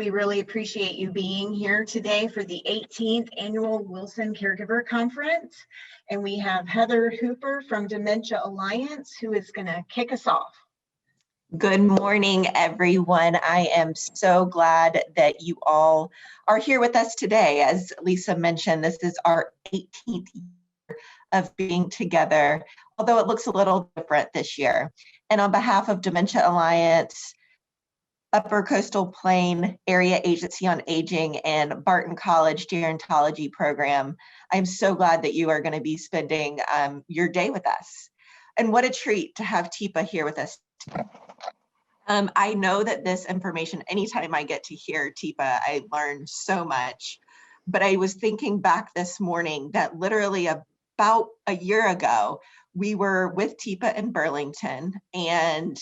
We really appreciate you being here today for the 18th Annual Wilson Caregiver Conference. And we have Heather Hooper from Dementia Alliance, who is going to kick us off. Good morning, everyone. I am so glad that you all are here with us today. As Lisa mentioned, this is our 18th year of being together, although it looks a little different this year. And on behalf of Dementia Alliance, Upper Coastal Plain Area Agency on Aging, and Barton College Gerontology Program, I'm so glad that you are going to be spending your day with us. And what a treat to have Teepa here with us today. I know that this information, anytime I get to hear Teepa, I learn so much. But I was thinking back this morning that literally about a year ago, we were with Teepa in Burlington, and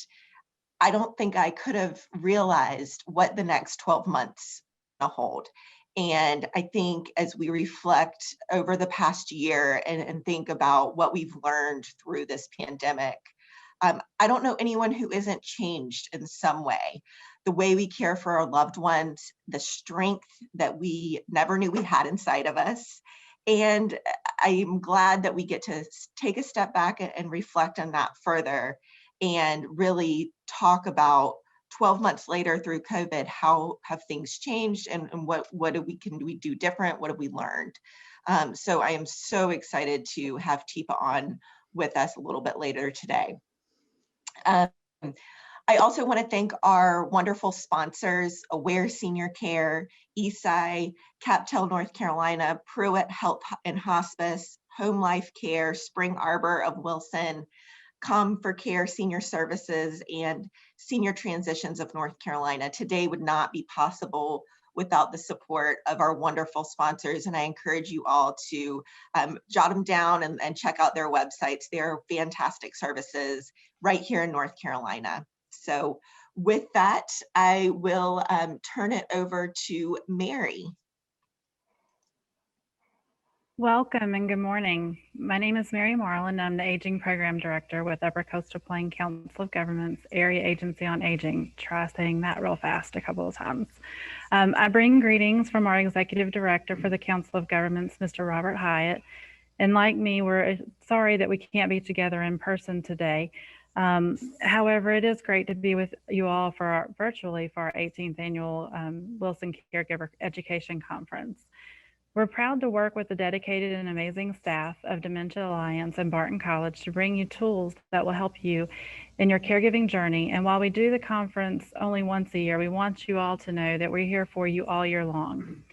I don't think I could have realized what the next 12 months will hold. And I think as we reflect over the past year and think about what we've learned through this pandemic, I don't know anyone who isn't changed in some way. The way we care for our loved ones, the strength that we never knew we had inside of us. And I'm glad that we get to take a step back and reflect on that further and really talk about 12 months later through COVID, how have things changed and what can we do different? What have we learned? So I am so excited to have Teepa on with us a little bit later today. I also want to thank our wonderful sponsors, Aware Senior Care, Eastside, Captel North Carolina, Pruitt Health and Hospice, Home Life Care, Spring Arbor of Wilson, Come for Care Senior Services, and Senior Transitions of North Carolina. Today would not be possible without the support of our wonderful sponsors, and I encourage you all to jot them down and check out their websites. They're fantastic services right here in North Carolina. So with that, I will turn it over to Mary. Welcome and good morning. My name is Mary Marlin. I'm the Aging Program Director with Upper Coastal Plain Council of Governments Area Agency on Aging. Try saying that real fast a couple of times. I bring greetings from our Executive Director for the Council of Governments, Mr. Robert Hyatt. And like me, we're sorry that we can't be together in person today. However, it is great to be with you all virtually for our 18th Annual Wilson Caregiver Education Conference. We're proud to work with the dedicated and amazing staff of Dementia Alliance and Barton College to bring you tools that will help you in your caregiving journey. And while we do the conference only once a year, we want you all to know that we're here for you all year long.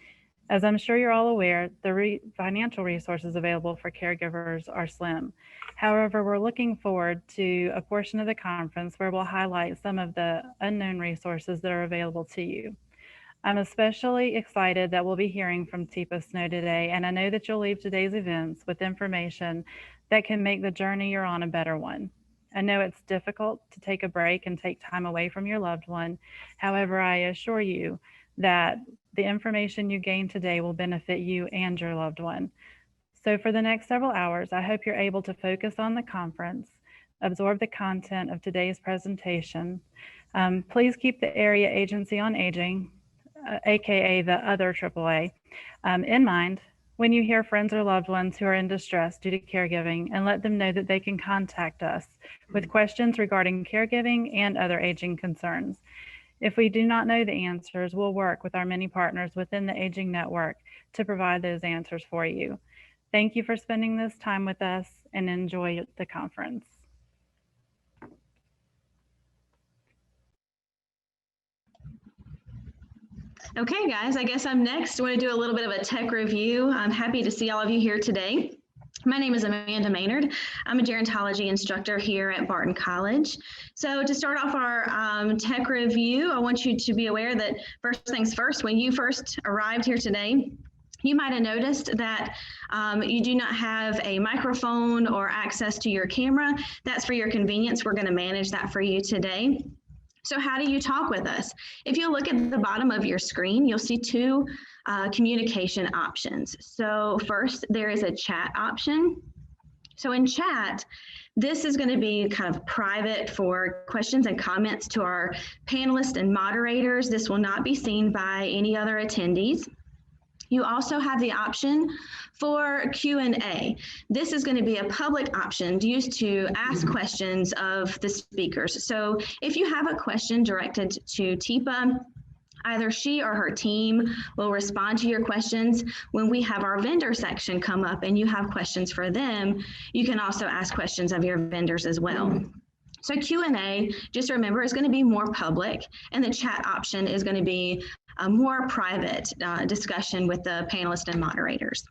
As I'm sure you're all aware, the financial resources available for caregivers are slim. However, we're looking forward to a portion of the conference where we'll highlight some of the unknown resources that are available to you. I'm especially excited that we'll be hearing from Teepa Snow today, and I know that you'll leave today's events with information that can make the journey you're on a better one. I know it's difficult to take a break and take time away from your loved one. However, I assure you that the information you gain today will benefit you and your loved one. So for the next several hours, I hope you're able to focus on the conference, absorb the content of today's presentation. Please keep the Area Agency on Aging, aka the other AAA, in mind when you hear friends or loved ones who are in distress due to caregiving, and let them know that they can contact us with questions regarding caregiving and other aging concerns. If we do not know the answers, we'll work with our many partners within the Aging Network to provide those answers for you. Thank you for spending this time with us, and enjoy the conference. Okay, guys, I guess I'm next. I want to do a little bit of a tech review. I'm happy to see all of you here today. My name is Amanda Maynard. I'm a gerontology instructor here at Barton College. So to start off our tech review, I want you to be aware that first things first, when you first arrived here today, you might have noticed that you do not have a microphone or access to your camera. That's for your convenience. We're going to manage that for you today. So how do you talk with us? If you look at the bottom of your screen, you'll see two communication options. So first, there is a chat option. So in chat, This is going to be kind of private for questions and comments to our panelists and moderators. This will not be seen by any other attendees. You also have the option for Q&A. This is going to be a public option used to ask questions of the speakers. So if you have a question directed to Teepa, either she or her team will respond to your questions. When we have our vendor section come up and you have questions for them, you can also ask questions of your vendors as well. So Q&A, just remember, is going to be more public, and the chat option is going to be a more private discussion with the panelists and moderators.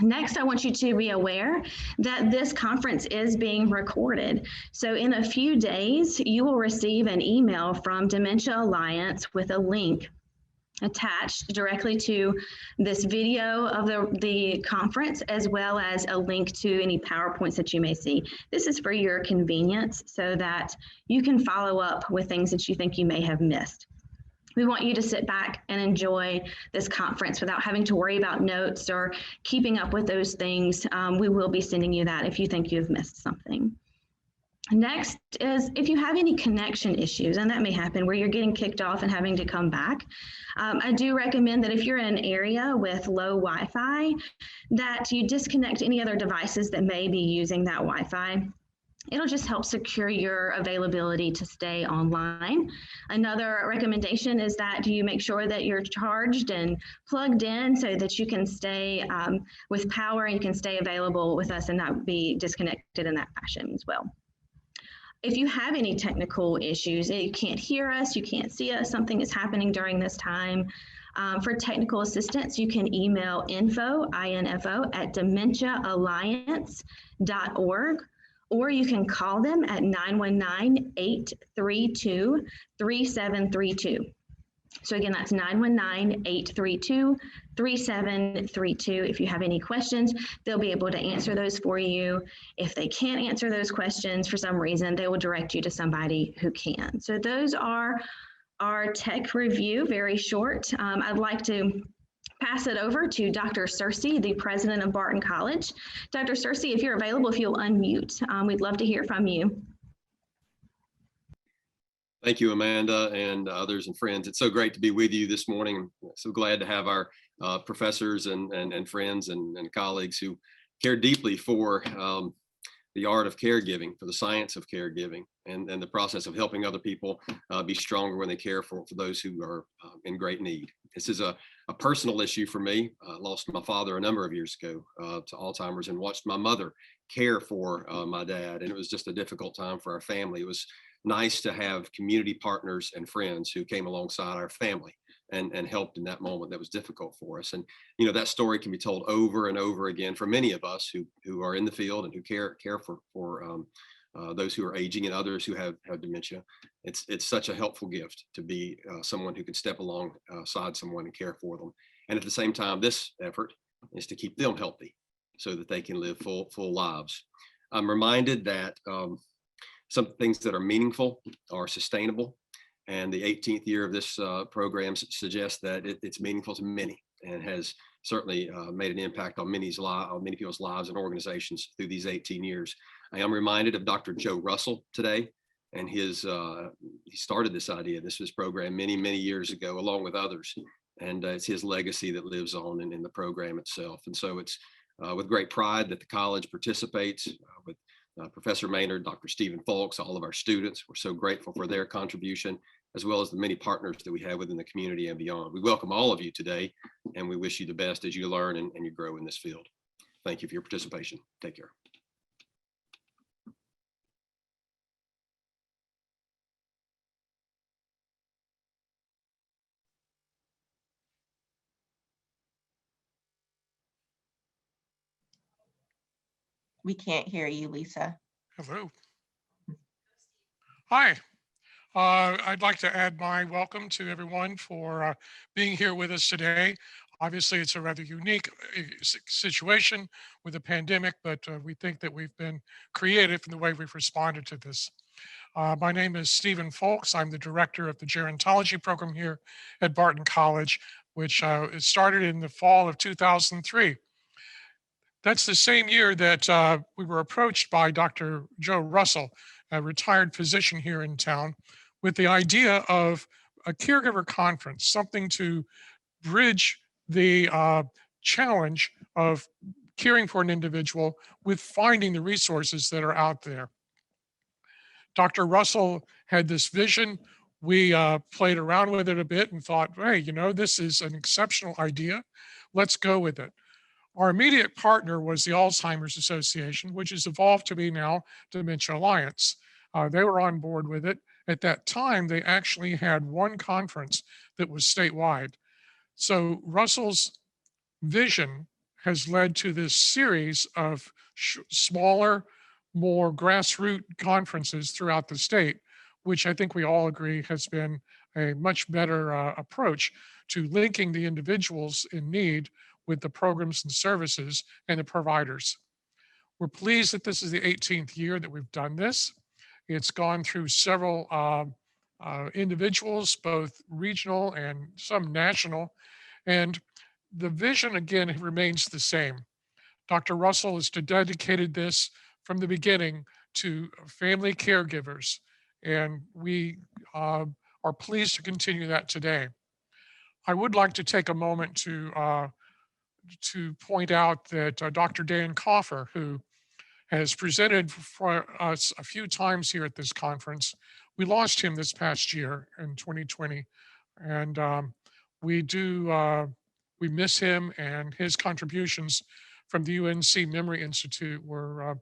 Next, I want you to be aware that this conference is being recorded. So in a few days, you will receive an email from Dementia Alliance with a link attached directly to this video of the conference, as well as a link to any PowerPoints that you may see. This is for your convenience so that you can follow up with things that you think you may have missed. We want you to sit back and enjoy this conference without having to worry about notes or keeping up with those things. We will be sending you that if you think you've missed something. Next is if you have any connection issues, and that may happen where you're getting kicked off and having to come back. I do recommend that if you're in an area with low Wi-Fi, that you disconnect any other devices that may be using that Wi-Fi. It'll just help secure your availability to stay online. Another recommendation is that you make sure that you're charged and plugged in so that you can stay with power and you can stay available with us and not be disconnected in that fashion as well. If you have any technical issues, you can't hear us, you can't see us, something is happening during this time, for technical assistance, you can email info, at dementiaalliance.org, or you can call them at 919-832-3732. So again, that's 919-832-3732. If you have any questions, they'll be able to answer those for you. If they can't answer those questions for some reason, they will direct you to somebody who can. So those are our tech review, very short. I'd like to pass it over to Dr. Searcy, the president of Barton College. Dr. Searcy, if you're available, if you'll unmute, we'd love to hear from you. Thank you, Amanda, and others and friends. It's so great to be with you this morning. I'm so glad to have our professors and friends and colleagues who care deeply for the art of caregiving, for the science of caregiving, and the process of helping other people be stronger when they care for those who are in great need. This is a personal issue for me. I lost my father a number of years ago to Alzheimer's and watched my mother care for my dad, and it was just a difficult time for our family. It was nice to have community partners and friends who came alongside our family and helped in that moment that was difficult for us. And you know, that story can be told over and over again for many of us who are in the field and who care for those who are aging and others who have dementia. It's such a helpful gift to be someone who can step alongside someone and care for them. And at the same time, this effort is to keep them healthy so that they can live full lives. I'm reminded that some things that are meaningful are sustainable, and the 18th year of this program suggests that it's meaningful to many and has certainly made an impact on many people's lives and organizations through these 18 years. I am reminded of Dr. Joe Russell today, and he started this idea, this program many years ago, along with others, and it's his legacy that lives on in the program itself. And so it's with great pride that the college participates with Professor Maynard, Dr. Stephen Folks, all of our students. We're so grateful for their contribution, as well as the many partners that we have within the community and beyond. We welcome all of you today, and we wish you the best as you learn and you grow in this field. Thank you for your participation. Take care. We can't hear you, Lisa. Hello. Hi. I'd like to add my welcome to everyone for being here with us today. Obviously, it's a rather unique situation with the pandemic, but we think that we've been creative in the way we've responded to this. My name is Stephen Folks. I'm the director of the gerontology program here at Barton College, which started in the fall of 2003. That's the same year that we were approached by Dr. Joe Russell, a retired physician here in town, with the idea of a caregiver conference, something to bridge the challenge of caring for an individual with finding the resources that are out there. Dr. Russell had this vision. We played around with it a bit and thought, hey, this is an exceptional idea. Let's go with it. Our immediate partner was the Alzheimer's Association, which has evolved to be now Dementia Alliance. They were on board with it. At that time, they actually had one conference that was statewide. So Russell's vision has led to this series of smaller, more grassroots conferences throughout the state, which I think we all agree has been a much better approach to linking the individuals in need with the programs and services and the providers. We're pleased that this is the 18th year that we've done this. It's gone through several individuals, both regional and some national, and the vision again remains the same. Dr. Russell has dedicated this from the beginning to family caregivers, and we are pleased to continue that today. I would like to take a moment to point out that Dr. Dan Coffer, who has presented for us a few times here at this conference, we lost him this past year in 2020, and we miss him, and his contributions from the UNC Memory Institute were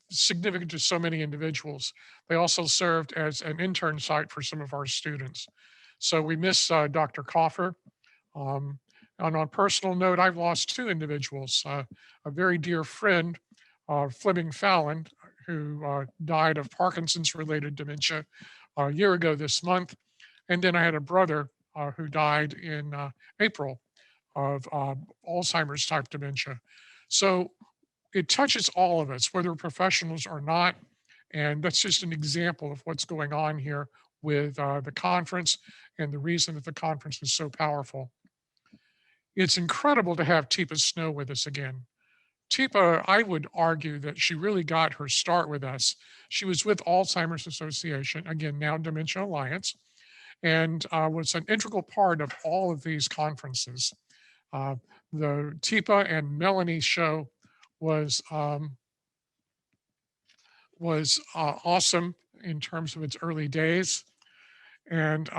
significant to so many individuals. They also served as an intern site for some of our students. So we miss Dr. Coffer. And on a personal note, I've lost two individuals, a very dear friend, Fleming Fallon, who died of Parkinson's related dementia a year ago this month. And then I had a brother who died in April of Alzheimer's type dementia. So it touches all of us, whether professionals or not. And that's just an example of what's going on here with the conference and the reason that the conference is so powerful. It's incredible to have Teepa Snow with us again. Teepa, I would argue that she really got her start with us. She was with Alzheimer's Association, again, now Dementia Alliance, and was an integral part of all of these conferences. The Teepa and Melanie show was awesome in terms of its early days, and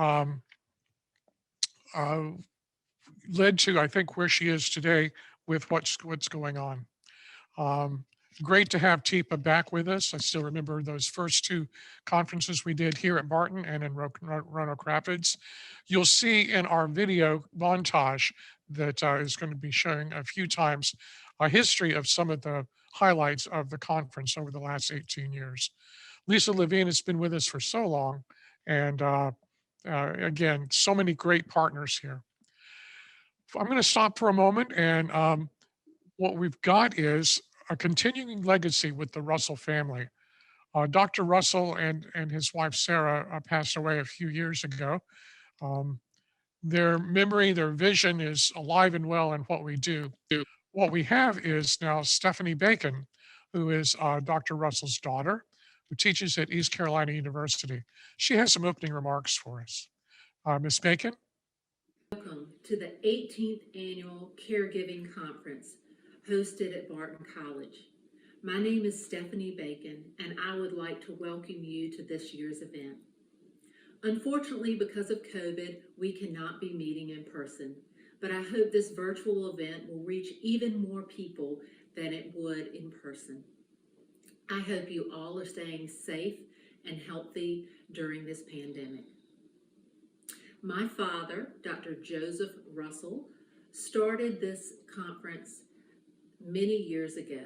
led to, I think, where she is today with what's going on. Great to have Teepa back with us. I still remember those first two conferences we did here at Barton and in Roanoke Rapids. You'll see in our video montage that is going to be showing a few times a history of some of the highlights of the conference over the last 18 years. Lisa Levine has been with us for so long, and again, so many great partners here. I'm going to stop for a moment, and what we've got is a continuing legacy with the Russell family. Dr. Russell and his wife, Sarah, passed away a few years ago. Their memory, their vision is alive and well in what we do. What we have is now Stephanie Bacon, who is Dr. Russell's daughter, who teaches at East Carolina University. She has some opening remarks for us. Ms. Bacon? Welcome to the 18th Annual Caregiving Conference hosted at Barton College. My name is Stephanie Bacon, and I would like to welcome you to this year's event. Unfortunately, because of COVID, we cannot be meeting in person, but I hope this virtual event will reach even more people than it would in person. I hope you all are staying safe and healthy during this pandemic. My father, Dr. Joseph Russell, started this conference many years ago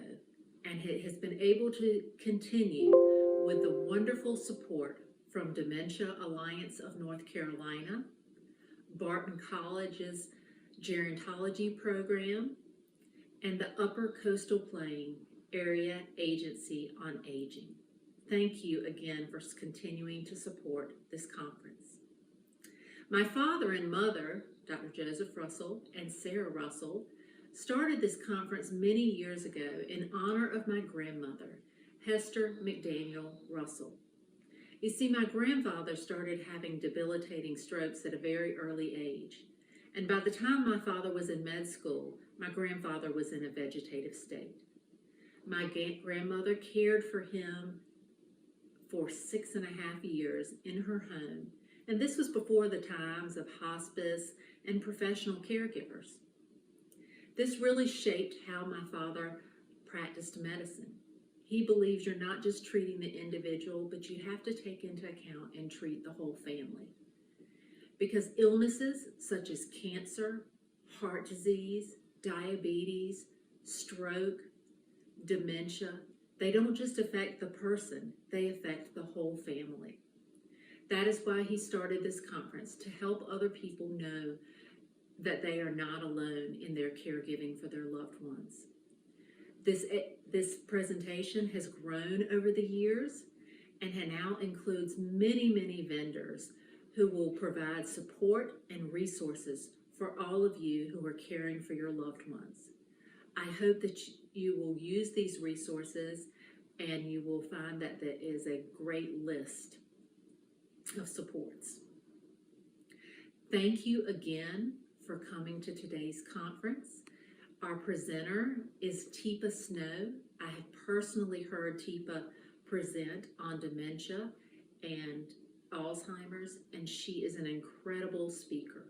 and has been able to continue with the wonderful support from Dementia Alliance of North Carolina, Barton College's Gerontology program, and the Upper Coastal Plain Area Agency on Aging. Thank you again for continuing to support this conference. My father and mother, Dr. Joseph Russell and Sarah Russell, started this conference many years ago in honor of my grandmother, Hester McDaniel Russell. You see, my grandfather started having debilitating strokes at a very early age. And by the time my father was in med school, my grandfather was in a vegetative state. My grandmother cared for him for 6.5 years in her home. And this was before the times of hospice and professional caregivers. This really shaped how my father practiced medicine. He believes you're not just treating the individual, but you have to take into account and treat the whole family. Because illnesses such as cancer, heart disease, diabetes, stroke, dementia, they don't just affect the person, they affect the whole family. That is why he started this conference, to help other people know that they are not alone in their caregiving for their loved ones. This presentation has grown over the years and now includes many, many vendors who will provide support and resources for all of you who are caring for your loved ones. I hope that you will use these resources and you will find that there is a great list of supports. Thank you again for coming to today's conference. Our presenter is Teepa Snow. I have personally heard Teepa present on dementia and Alzheimer's, and she is an incredible speaker.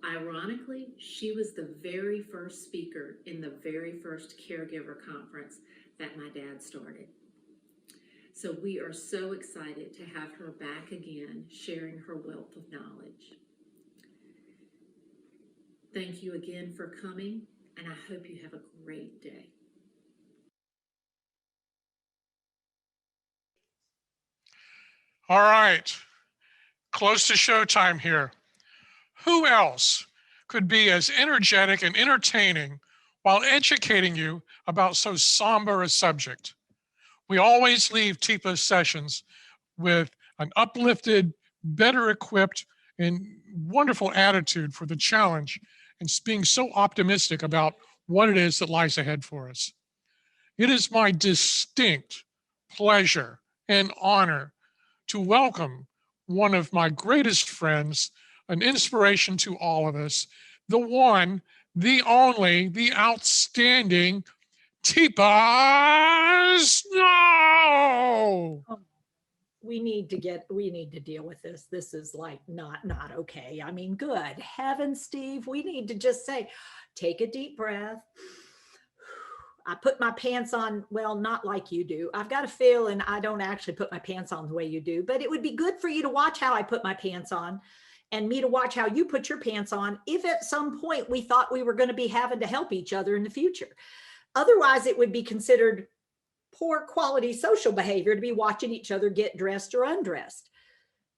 Ironically, she was the very first speaker in the very first caregiver conference that my dad started. So we are so excited to have her back again, sharing her wealth of knowledge. Thank you again for coming, and I hope you have a great day. All right, close to showtime here. Who else could be as energetic and entertaining while educating you about so somber a subject? We always leave Teepa's sessions with an uplifted, better equipped, and wonderful attitude for the challenge and being so optimistic about what it is that lies ahead for us. It is my distinct pleasure and honor to welcome one of my greatest friends, an inspiration to all of us, the one, the only, the outstanding Teepa Snow. We need to deal with this. This is like not okay. I mean, good heavens, Steve, we need to just say, take a deep breath. I put my pants on, well, not like you do. I've got a feeling I don't actually put my pants on the way you do, but it would be good for you to watch how I put my pants on and me to watch how you put your pants on if at some point we thought we were going to be having to help each other in the future. Otherwise, it would be considered poor quality social behavior to be watching each other get dressed or undressed.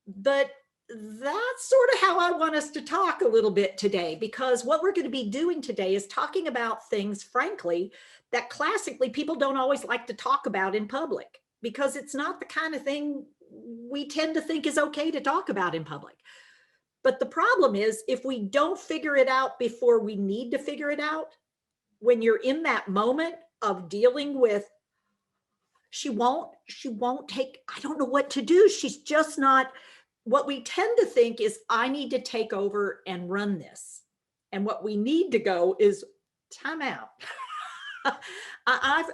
But that's sort of how I want us to talk a little bit today, because what we're going to be doing today is talking about things, frankly, that classically people don't always like to talk about in public, because it's not the kind of thing we tend to think is okay to talk about in public. But the problem is, if we don't figure it out before we need to figure it out, when you're in that moment of dealing with, she won't take, I don't know what to do. She's just not, what we tend to think is, I need to take over and run this. And what we need to go is time out.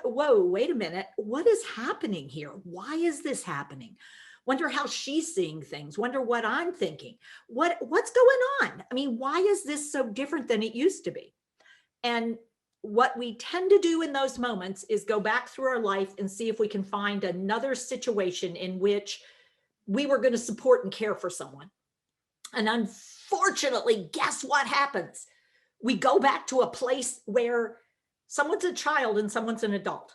Whoa, wait a minute. What is happening here? Why is this happening? Wonder how she's seeing things. Wonder what I'm thinking. What's going on? I mean, why is this so different than it used to be? And what we tend to do in those moments is go back through our life and see if we can find another situation in which we were going to support and care for someone. And unfortunately, guess what happens? We go back to a place where someone's a child and someone's an adult.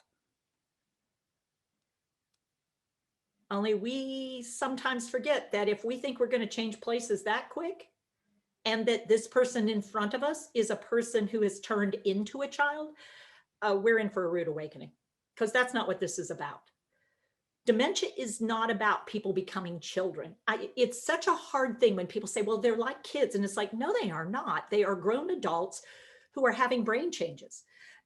Only we sometimes forget that if we think we're going to change places that quick, and that this person in front of us is a person who has turned into a child, we're in for a rude awakening, because that's not what this is about. Dementia is not about people becoming children. It's such a hard thing when people say, well, they're like kids. And it's like, no, they are not. They are grown adults who are having brain changes.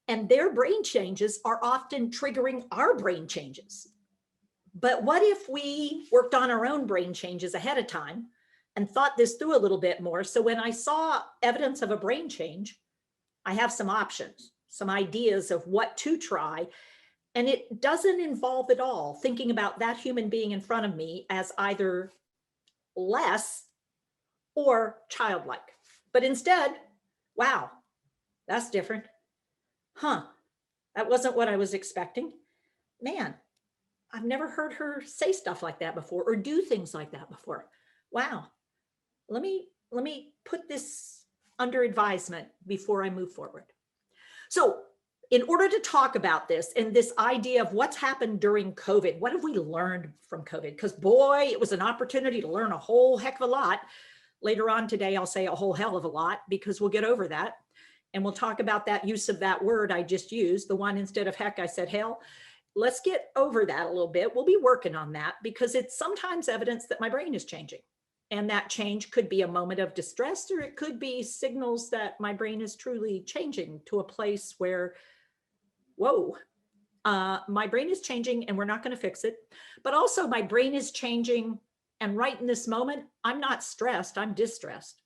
And their brain changes are often triggering our brain changes. But what if we worked on our own brain changes ahead of time and thought this through a little bit more? So when I saw evidence of a brain change, I have some options, some ideas of what to try. And it doesn't involve at all thinking about that human being in front of me as either less or childlike. But instead, wow, that's different. Huh, that wasn't what I was expecting. Man, I've never heard her say stuff like that before or do things like that before. Wow, let me put this under advisement before I move forward. So in order to talk about this and this idea of what's happened during COVID, what have we learned from COVID? Because boy, it was an opportunity to learn a whole heck of a lot. Later on today, I'll say a whole hell of a lot because we'll get over that. And we'll talk about that use of that word I just used, the one instead of heck, I said hell. Let's get over that a little bit. We'll be working on that because it's sometimes evidence that my brain is changing. And that change could be a moment of distress, or it could be signals that my brain is truly changing to a place where, whoa, my brain is changing and we're not going to fix it. But also my brain is changing. And right in this moment, I'm not stressed, I'm distressed.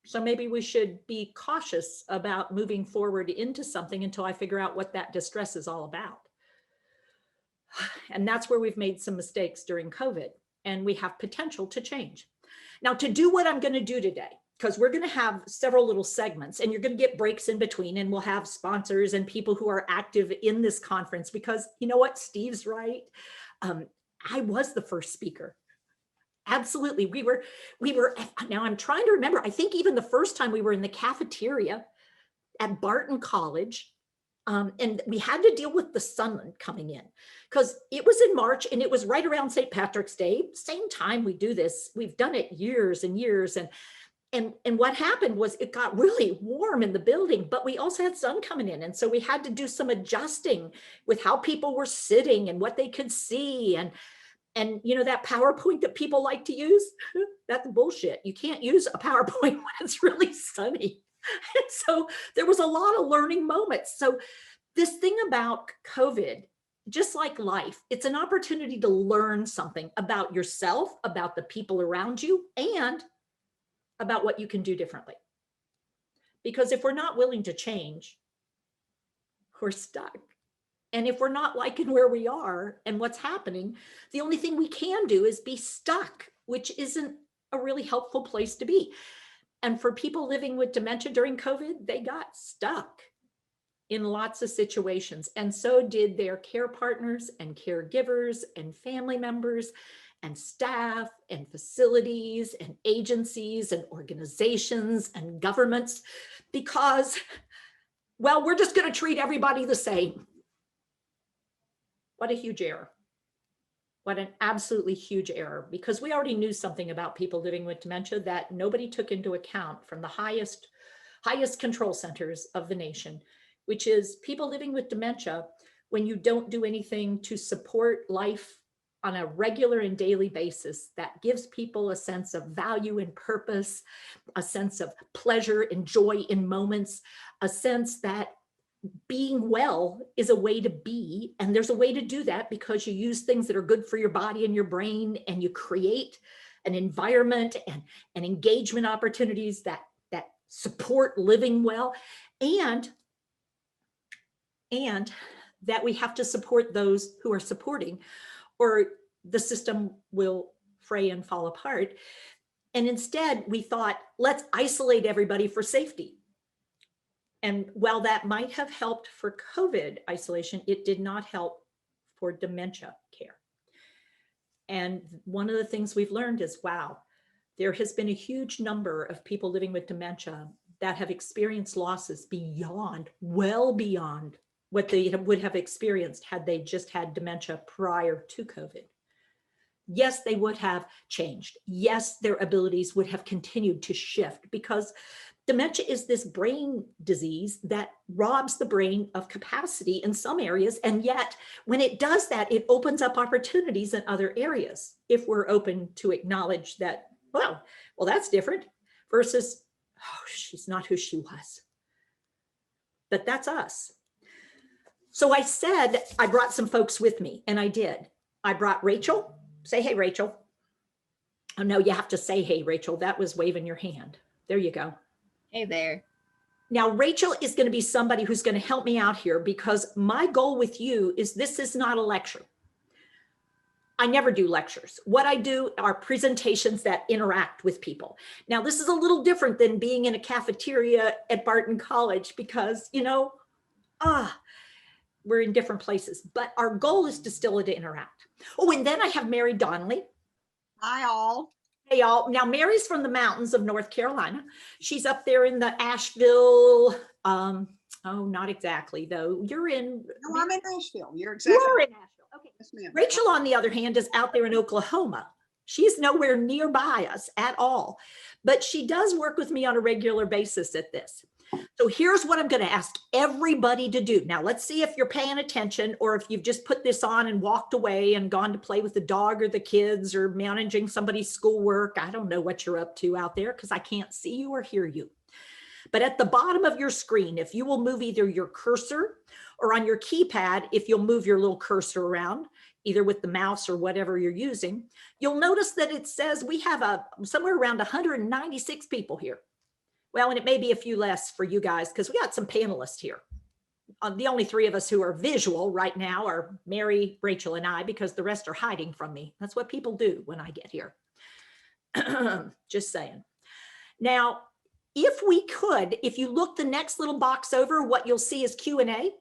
So maybe we should be cautious about moving forward into something until I figure out what that distress is all about. And that's where we've made some mistakes during COVID, and we have potential to change. Now, to do what I'm going to do today, because we're going to have several little segments and you're going to get breaks in between, and we'll have sponsors and people who are active in this conference, because you know what, Steve's right. I was the first speaker. Absolutely. We were, now I'm trying to remember, I think even the first time we were in the cafeteria at Barton College, and we had to deal with the sun coming in because it was in March and it was right around St. Patrick's Day. Same time we do this. We've done it years and years. And what happened was it got really warm in the building, but we also had sun coming in. And so we had to do some adjusting with how people were sitting and what they could see. And you know, that PowerPoint that people like to use, that's bullshit. You can't use a PowerPoint when it's really sunny. And so there was a lot of learning moments. So this thing about COVID, just like life, it's an opportunity to learn something about yourself, about the people around you, and about what you can do differently. Because if we're not willing to change, we're stuck. And if we're not liking where we are and what's happening, the only thing we can do is be stuck, which isn't a really helpful place to be. And for people living with dementia during COVID, they got stuck in lots of situations. And so did their care partners and caregivers and family members and staff and facilities and agencies and organizations and governments, because, well, we're just going to treat everybody the same. What a huge error. What an absolutely huge error, because we already knew something about people living with dementia that nobody took into account from the highest control centers of the nation, which is people living with dementia, when you don't do anything to support life on a regular and daily basis that gives people a sense of value and purpose, a sense of pleasure and joy in moments, a sense that being well is a way to be, and there's a way to do that because you use things that are good for your body and your brain, and you create an environment and engagement opportunities that support living well, and that we have to support those who are supporting, or the system will fray and fall apart. And instead we thought, let's isolate everybody for safety. And while that might have helped for COVID isolation, it did not help for dementia care. And one of the things we've learned is, wow, there has been a huge number of people living with dementia that have experienced losses beyond, well beyond what they would have experienced had they just had dementia prior to COVID. Yes, they would have changed. Yes, their abilities would have continued to shift, because dementia is this brain disease that robs the brain of capacity in some areas. And yet when it does that, it opens up opportunities in other areas. If we're open to acknowledge that, well, that's different versus, oh, she's not who she was. but that's us. So I said, I brought some folks with me, and I did. I brought Rachel. Say, hey, Rachel. Oh, no, you have to say, hey, Rachel. That was waving your hand. There you go. Hey there. Now, Rachel is going to be somebody who's going to help me out here, because my goal with you is this is not a lecture. I never do lectures. What I do are presentations that interact with people. Now, this is a little different than being in a cafeteria at Barton College, because, we're in different places, but our goal is to still to interact. Oh, and then I have Mary Donnelly. Hi, all. Hey, y'all. Now, Mary's from the mountains of North Carolina. She's up there in the Asheville. Not exactly, though. You're in. No, I'm in Asheville. You're exactly. You're in Asheville. Okay. Yes, ma'am. Rachel, on the other hand, is out there in Oklahoma. She's nowhere nearby us at all, but she does work with me on a regular basis at this. So here's what I'm going to ask everybody to do. Now, let's see if you're paying attention, or if you've just put this on and walked away and gone to play with the dog or the kids or managing somebody's schoolwork. I don't know what you're up to out there because I can't see you or hear you. But at the bottom of your screen, if you will move either your cursor, or on your keypad, if you'll move your little cursor around, either with the mouse or whatever you're using, you'll notice that it says we have somewhere around 196 people here. Well, and it may be a few less for you guys because we got some panelists here. The only three of us who are visual right now are Mary, Rachel, and I, because the rest are hiding from me. That's what people do when I get here. Just saying. Now, if we could, if you look the next little box over, what you'll see is Q&A.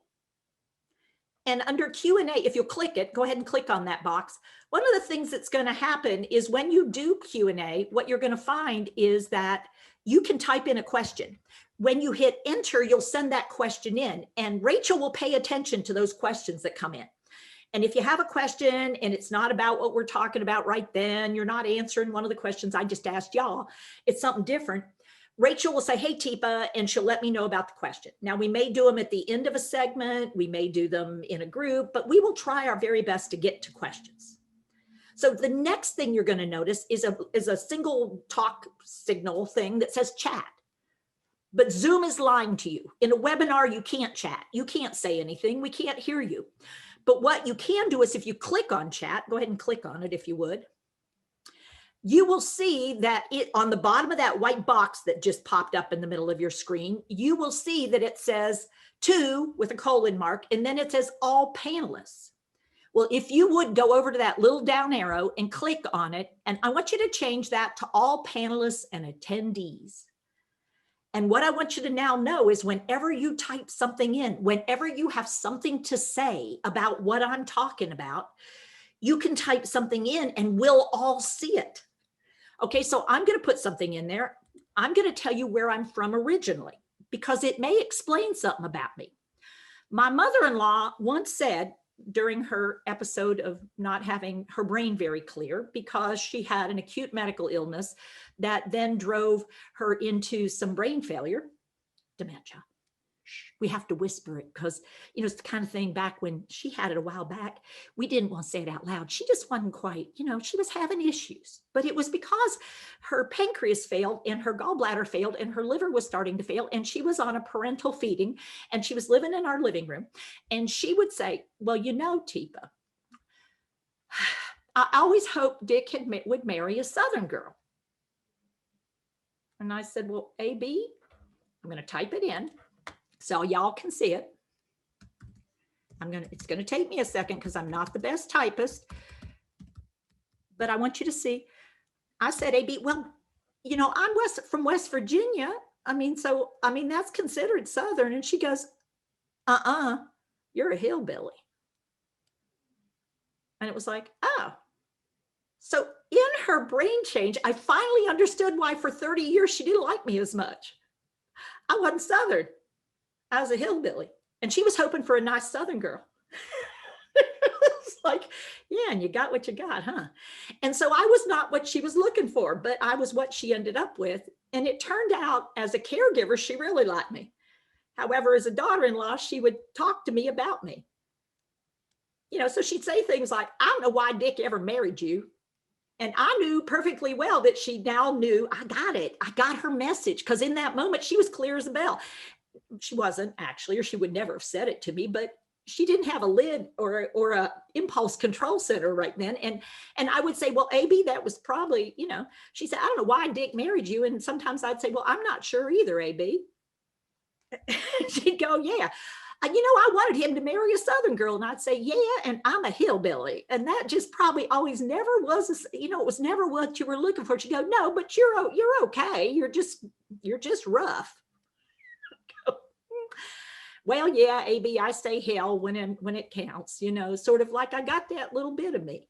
And under Q&A, if you'll click it, go ahead and click on that box. One of the things that's going to happen is when you do Q&A, what you're going to find is that you can type in a question. When you hit enter, you'll send that question in, and Rachel will pay attention to those questions that come in. And if you have a question and it's not about what we're talking about right then, you're not answering one of the questions I just asked y'all, it's something different, Rachel will say, hey, Teepa, and she'll let me know about the question. Now, we may do them at the end of a segment, we may do them in a group, but we will try our very best to get to questions. So the next thing you're going to notice is a single talk signal thing that says chat. But Zoom is lying to you. In a webinar, you can't chat. You can't say anything. We can't hear you. But what you can do is if you click on chat, go ahead and click on it if you would. You will see that on the bottom of that white box that just popped up in the middle of your screen, you will see that it says to with a colon mark, and then it says all panelists. Well, if you would go over to that little down arrow and click on it, and I want you to change that to all panelists and attendees. And what I want you to now know is whenever you type something in, whenever you have something to say about what I'm talking about, you can type something in and we'll all see it. Okay, so I'm going to put something in there. I'm going to tell you where I'm from originally, because it may explain something about me. My mother-in-law once said, during her episode of not having her brain very clear because she had an acute medical illness that then drove her into some brain failure, dementia. We have to whisper it because, it's the kind of thing back when she had it a while back, we didn't want to say it out loud. She just wasn't quite, she was having issues, but it was because her pancreas failed and her gallbladder failed and her liver was starting to fail. And she was on a parental feeding and she was living in our living room. And she would say, well, Teepa, I always hoped Dick would marry a Southern girl. And I said, well, AB, I'm going to type it in so y'all can see it. It's going to take me a second because I'm not the best typist, but I want you to see. I said, AB, well, I'm from West Virginia. That's considered Southern. And she goes, you're a hillbilly. And it was like, oh. So in her brain change, I finally understood why for 30 years she didn't like me as much. I wasn't Southern. I was a hillbilly. And she was hoping for a nice Southern girl. It's like, yeah, and you got what you got, huh? And so I was not what she was looking for, but I was what she ended up with. And it turned out as a caregiver, she really liked me. However, as a daughter-in-law, she would talk to me about me. So she'd say things like, I don't know why Dick ever married you. And I knew perfectly well that she now knew I got it. I got her message because in that moment, she was clear as a bell. she wasn't actually, or she would never have said it to me, but she didn't have a lid or a impulse control center right then. And I would say, well, AB, that was probably, she said, I don't know why Dick married you. And sometimes I'd say, well, I'm not sure either, AB. She'd go, yeah. I wanted him to marry a Southern girl. And I'd say, yeah, and I'm a hillbilly. And that just probably always never was, it was never what you were looking for. She'd go, no, but you're okay. You're just rough. Well, yeah, AB, I say hell when it counts, sort of like I got that little bit of me.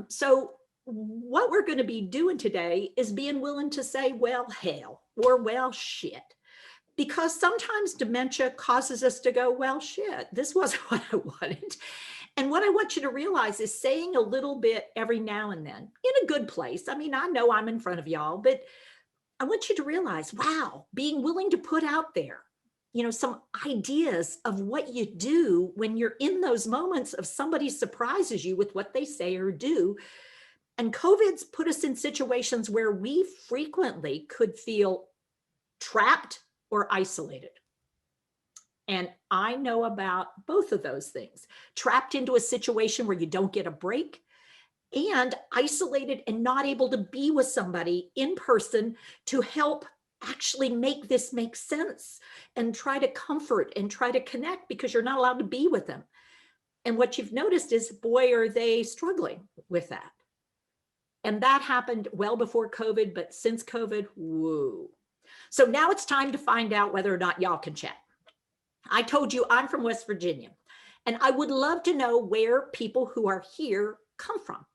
So what we're going to be doing today is being willing to say, well, hell, or well, shit. Because sometimes dementia causes us to go, well, shit, this wasn't what I wanted. And what I want you to realize is saying a little bit every now and then in a good place. I mean, I know I'm in front of y'all, but I want you to realize, wow, being willing to put out there, some ideas of what you do when you're in those moments of somebody surprises you with what they say or do. And COVID's put us in situations where we frequently could feel trapped or isolated. And I know about both of those things. Trapped into a situation where you don't get a break, and isolated and not able to be with somebody in person to help actually make this make sense and try to comfort and try to connect, because you're not allowed to be with them. And what you've noticed is, boy, are they struggling with that. And that happened well before COVID, but since COVID, whoa. So now it's time to find out whether or not y'all can chat. I told you I'm from West Virginia, and I would love to know where people who are here come from.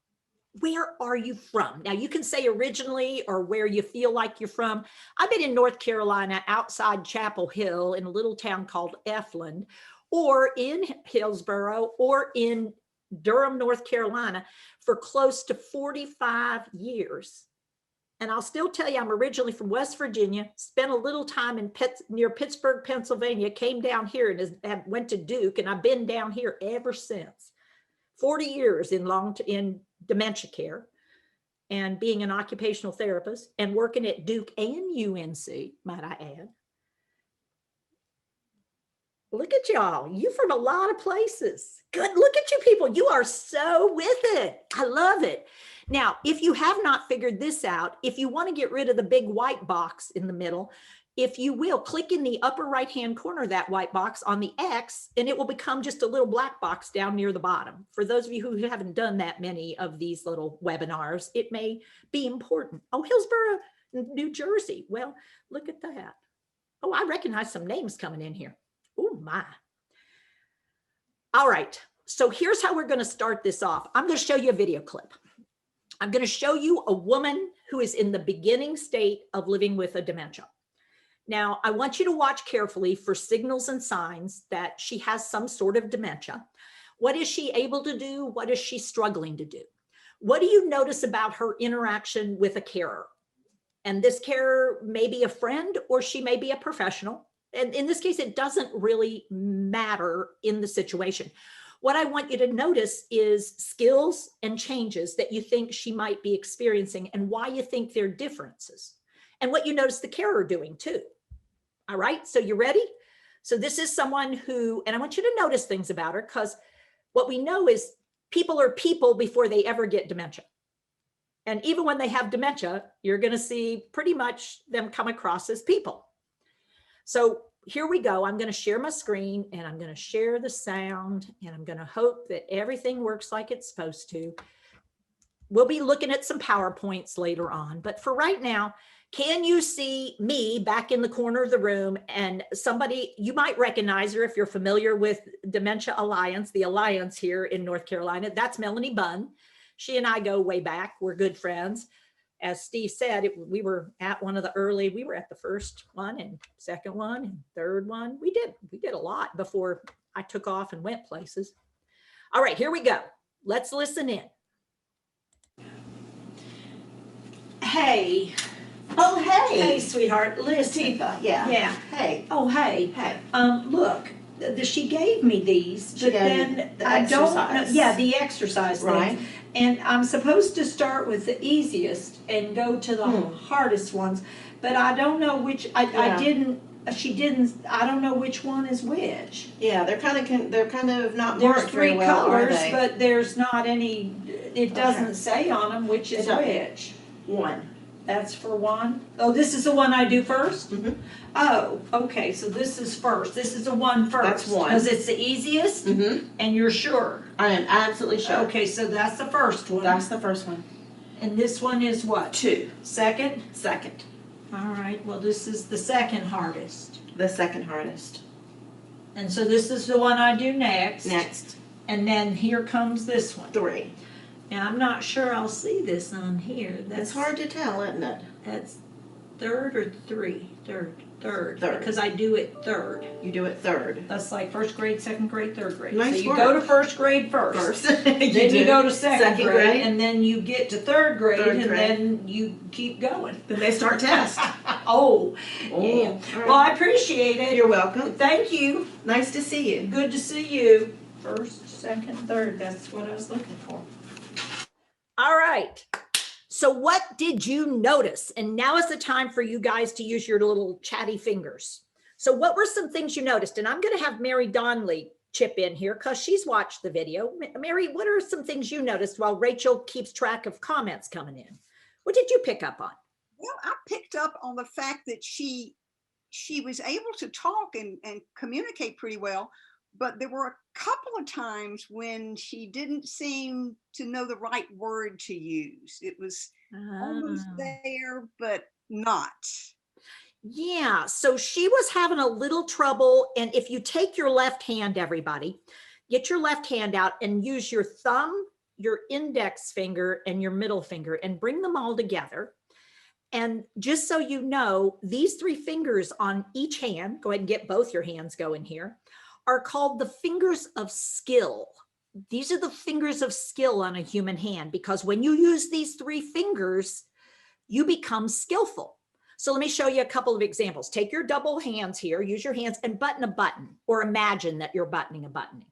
Where are you from? Now you can say originally or where you feel like you're from. I've been in North Carolina outside Chapel Hill in a little town called Efland, or in Hillsborough, or in Durham, North Carolina for close to 45 years. And I'll still tell you, I'm originally from West Virginia, spent a little time near Pittsburgh, Pennsylvania, came down here and went to Duke, and I've been down here ever since. 40 years in dementia care and being an occupational therapist and working at Duke and UNC, might I add. Look at y'all. You from a lot of places. Good. Look at you people. You are so with it. I love it. Now, if you have not figured this out, if you want to get rid of the big white box in the middle, if you will, click in the upper right-hand corner of that white box on the X, and it will become just a little black box down near the bottom. For those of you who haven't done that many of these little webinars, it may be important. Oh, Hillsborough, New Jersey. Well, look at that. Oh, I recognize some names coming in here. Oh my. All right, so here's how we're going to start this off. I'm going to show you a video clip. I'm going to show you a woman who is in the beginning state of living with a dementia. Now, I want you to watch carefully for signals and signs that she has some sort of dementia. What is she able to do? What is she struggling to do? What do you notice about her interaction with a carer? And this carer may be a friend, or she may be a professional. And in this case, it doesn't really matter in the situation. What I want you to notice is skills and changes that you think she might be experiencing and why you think they're differences, and what you notice the carer doing too. All right, so you ready? So this is someone who, and I want you to notice things about her, because what we know is people are people before they ever get dementia. And even when they have dementia, you're going to see pretty much them come across as people. So here we go. I'm going to share my screen, and I'm going to share the sound, and I'm going to hope that everything works like it's supposed to. We'll be looking at some PowerPoints later on, but for right now, can you see me back in the corner of the room? And somebody, you might recognize her if you're familiar with Dementia Alliance, the Alliance here in North Carolina. That's Melanie Bunn. She and I go way back. We're good friends. As Steve said, we were at we were at the first one and second one and third one. We did a lot before I took off and went places. All right, here we go. Let's listen in. Hey. Oh, hey. Hey, sweetheart. Listen. Teepa, yeah. Yeah. Hey. Oh, hey. Hey. Look, she gave me these, She but gave then you the I don't know. exercise. Yeah, the exercise Right. things. And I'm supposed to start with the easiest and go to the hardest ones, but I don't know which. I Yeah. didn't She didn't, I don't know which one is which. Yeah, they're kind of not There's marked very three well, are colors, they? but there's not any, it doesn't say on them which is It doesn't. which. One. That's for one? Oh, this is the one I do first? Mhm. Oh, okay, so this is first. This is the one first. That's one. Because it's the easiest, Mm-hmm. and you're sure? I am absolutely sure. Okay, so that's the first one. That's the first one. And this one is what? 2. Second? Second. All right, well, this is the second hardest. The second hardest. And so this is the one I do next. Next. And then here comes this one. 3. Now, I'm not sure I'll see this on here. It's hard to tell, isn't it? That's third or three? Third. Third. Because I do it third. You do it third. That's like first grade, second grade, third grade. Nice so you work. go to first grade first. Then you go to second grade, and then you get to third grade, and then you keep going. Then they start test. Oh, yeah. All right. Well, I appreciate it. You're welcome. Thank you. Nice to see you. Good to see you. First, second, third. That's what I was looking for. All right. So what did you notice? And now is the time for you guys to use your little chatty fingers. So what were some things you noticed? And I'm going to have Mary Donnelly chip in here because she's watched the video. Mary, what are some things you noticed while Rachel keeps track of comments coming in? What did you pick up on? Well, I picked up on the fact that she was able to talk and communicate pretty well, but there were a couple of times when she didn't seem to know the right word to use. It was almost there, but not. Yeah, so she was having a little trouble. And if you take your left hand, everybody, get your left hand out and use your thumb, your index finger, and your middle finger and bring them all together. And just so you know, these 3 fingers on each hand, go ahead and get both your hands going here, are called the fingers of skill. These are the fingers of skill on a human hand, because when you use these 3 fingers, you become skillful. So let me show you a couple of examples. Take your double hands here, use your hands and button a button, or imagine that you're buttoning a button.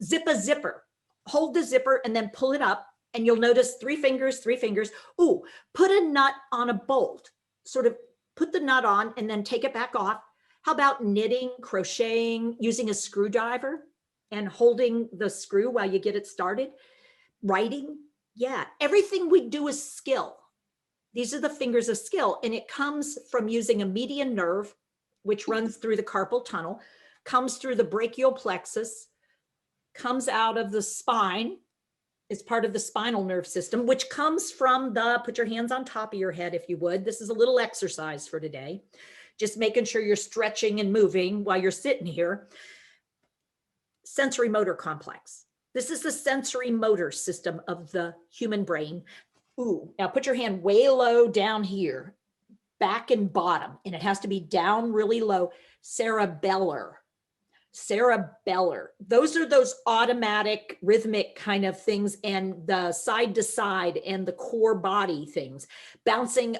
Zip a zipper, hold the zipper and then pull it up, and you'll notice 3 fingers, 3 fingers. Ooh, put a nut on a bolt, sort of put the nut on and then take it back off. How about knitting, crocheting, using a screwdriver and holding the screw while you get it started? Writing, yeah, everything we do is skill. These are the fingers of skill, and it comes from using a median nerve, which runs through the carpal tunnel, comes through the brachial plexus, comes out of the spine. It's part of the spinal nerve system, which comes from put your hands on top of your head, if you would. This is a little exercise for today. Just making sure you're stretching and moving while you're sitting here. Sensory motor complex. This is the sensory motor system of the human brain. Ooh, now put your hand way low down here, back and bottom, and it has to be down really low. Cerebellar. Those are those automatic rhythmic kind of things, and the side to side and the core body things, bouncing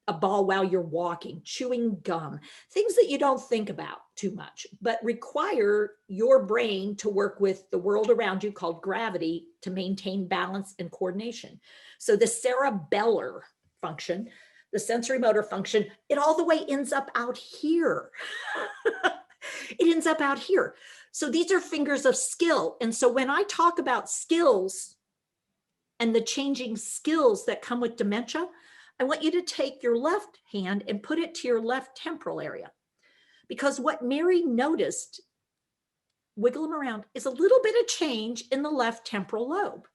a ball while you're walking, chewing gum, things that you don't think about too much, but require your brain to work with the world around you, called gravity, to maintain balance and coordination. So the cerebellar function, the sensory motor function, it all the way ends up out here. It ends up out here. So these are fingers of skill. And so when I talk about skills and the changing skills that come with dementia, I want you to take your left hand and put it to your left temporal area. Because what Mary noticed, wiggle them around, is a little bit of change in the left temporal lobe.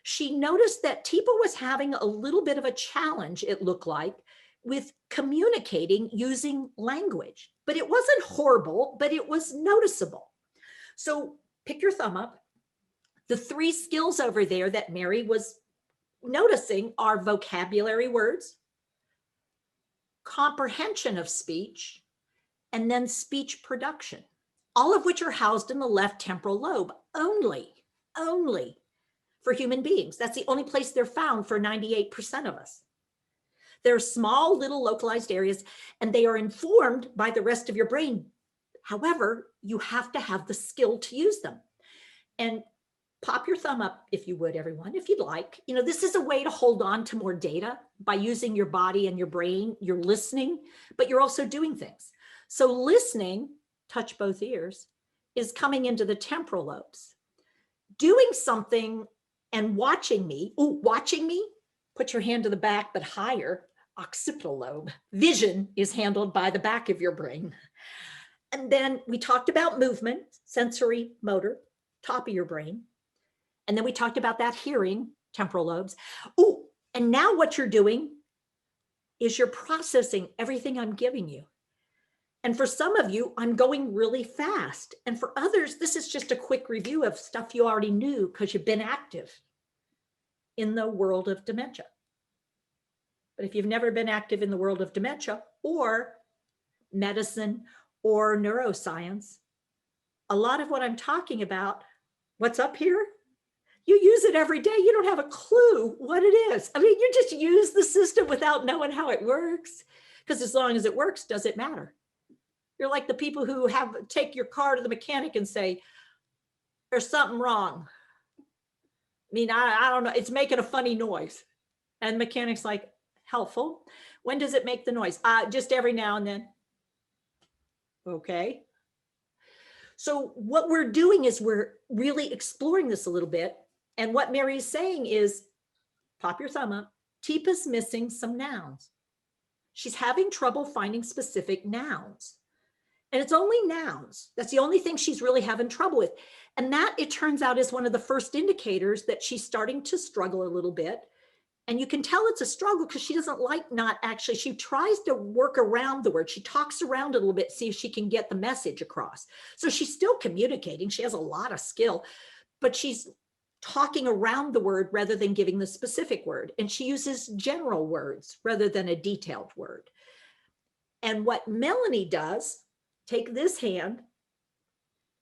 She noticed that Teepa was having a little bit of a challenge, it looked like, with communicating using language. But it wasn't horrible, but it was noticeable. So pick your thumb up. The 3 skills over there that Mary was noticing are vocabulary words, comprehension of speech, and then speech production, all of which are housed in the left temporal lobe only for human beings. That's the only place they're found for 98% of us. They're small little localized areas, and they are informed by the rest of your brain. However, you have to have the skill to use them. And pop your thumb up, if you would, everyone, if you'd like. You know, this is a way to hold on to more data by using your body and your brain. You're listening, but you're also doing things. So listening, touch both ears, is coming into the temporal lobes. Doing something and watching me, put your hand to the back, but higher, occipital lobe. Vision is handled by the back of your brain. And then we talked about movement, sensory, motor, top of your brain. And then we talked about that hearing, temporal lobes. Oh, and now what you're doing is you're processing everything I'm giving you. And for some of you, I'm going really fast. And for others, this is just a quick review of stuff you already knew because you've been active in the world of dementia. But if you've never been active in the world of dementia or medicine or neuroscience, a lot of what I'm talking about, what's up here, you use it every day. You don't have a clue what it is. I mean, you just use the system without knowing how it works, because as long as it works, does it matter? You're like the people who take your car to the mechanic and say, there's something wrong. I mean, I don't know, it's making a funny noise. And the mechanic's like, helpful. When does it make the noise? Just every now and then. Okay. So what we're doing is we're really exploring this a little bit. And what Mary is saying is, pop your thumb up, Teepa's missing some nouns. She's having trouble finding specific nouns. And it's only nouns. That's the only thing she's really having trouble with. And that, it turns out, is one of the first indicators that she's starting to struggle a little bit. And you can tell it's a struggle because she doesn't like not actually, she tries to work around the word. She talks around it a little bit, see if she can get the message across. So she's still communicating. She has a lot of skill, but she's talking around the word rather than giving the specific word. And she uses general words rather than a detailed word. And what Melanie does, take this hand,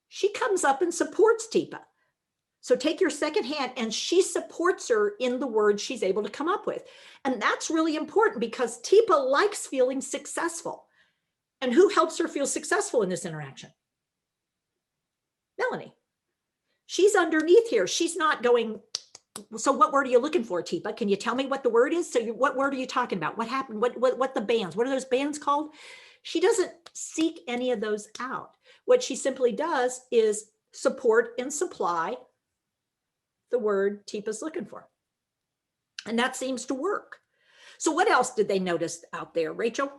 she comes up and supports Teepa. So take your second hand and she supports her in the words she's able to come up with. And that's really important because Teepa likes feeling successful. And who helps her feel successful in this interaction? Melanie. She's underneath here. She's not going, so what word are you looking for, Teepa? Can you tell me what the word is? So what word are you talking about? What happened? What the bands? What are those bands called? She doesn't seek any of those out. What she simply does is support and supply the word Teepa's looking for. And that seems to work. So what else did they notice out there, Rachel?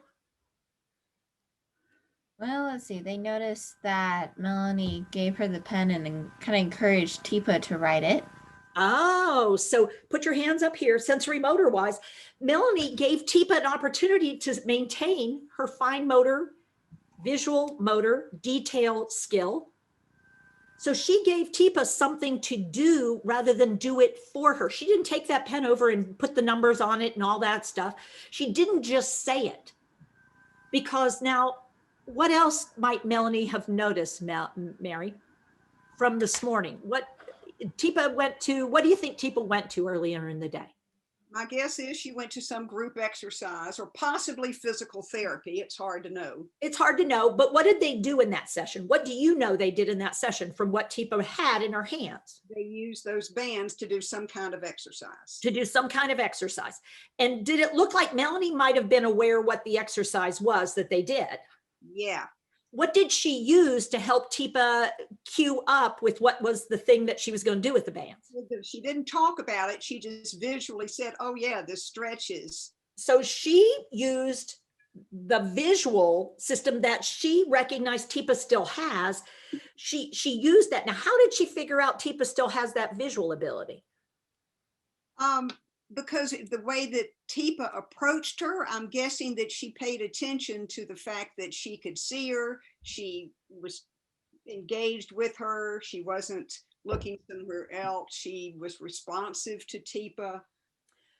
Well, let's see. They noticed that Melanie gave her the pen and kind of encouraged Teepa to write it. Oh, so put your hands up here, sensory motor wise. Melanie gave Teepa an opportunity to maintain her fine motor, visual motor, detail skill. So she gave Teepa something to do rather than do it for her. She didn't take that pen over and put the numbers on it and all that stuff. She didn't just say it. Because now, what else might Melanie have noticed, Mary, from this morning? What Teepa went to, what do you think Teepa went to earlier in the day? My guess is she went to some group exercise or possibly physical therapy. It's hard to know. It's hard to know, but what did they do in that session? What do you know they did in that session from what Teepa had in her hands? They used those bands to do some kind of exercise. To do some kind of exercise. And did it look like Melanie might have been aware what the exercise was that they did? Yeah. What did she use to help Teepa cue up with what was the thing that she was going to do with the bands? She didn't talk about it. She just visually said, oh yeah, this stretches. So she used the visual system that she recognized Teepa still has. She used that. Now, how did she figure out Teepa still has that visual ability? Because the way that Teepa approached her, I'm guessing that she paid attention to the fact that she could see her. She was engaged with her. She wasn't looking somewhere else. She was responsive to Teepa.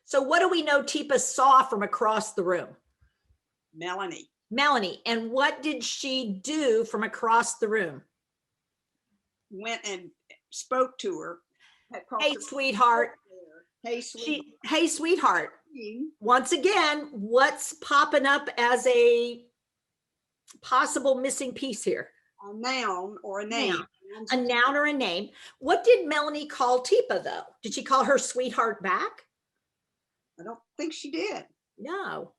So what do we know Teepa saw from across the room? Melanie. Melanie. And what did she do from across the room? Went and spoke to her. Hey, sweetheart. Hey, sweetheart. Hey, sweetheart. Once again, what's popping up as a possible missing piece here? A noun or a name. A noun or a name. What did Melanie call Teepa, though? Did she call her sweetheart back? I don't think she did. No.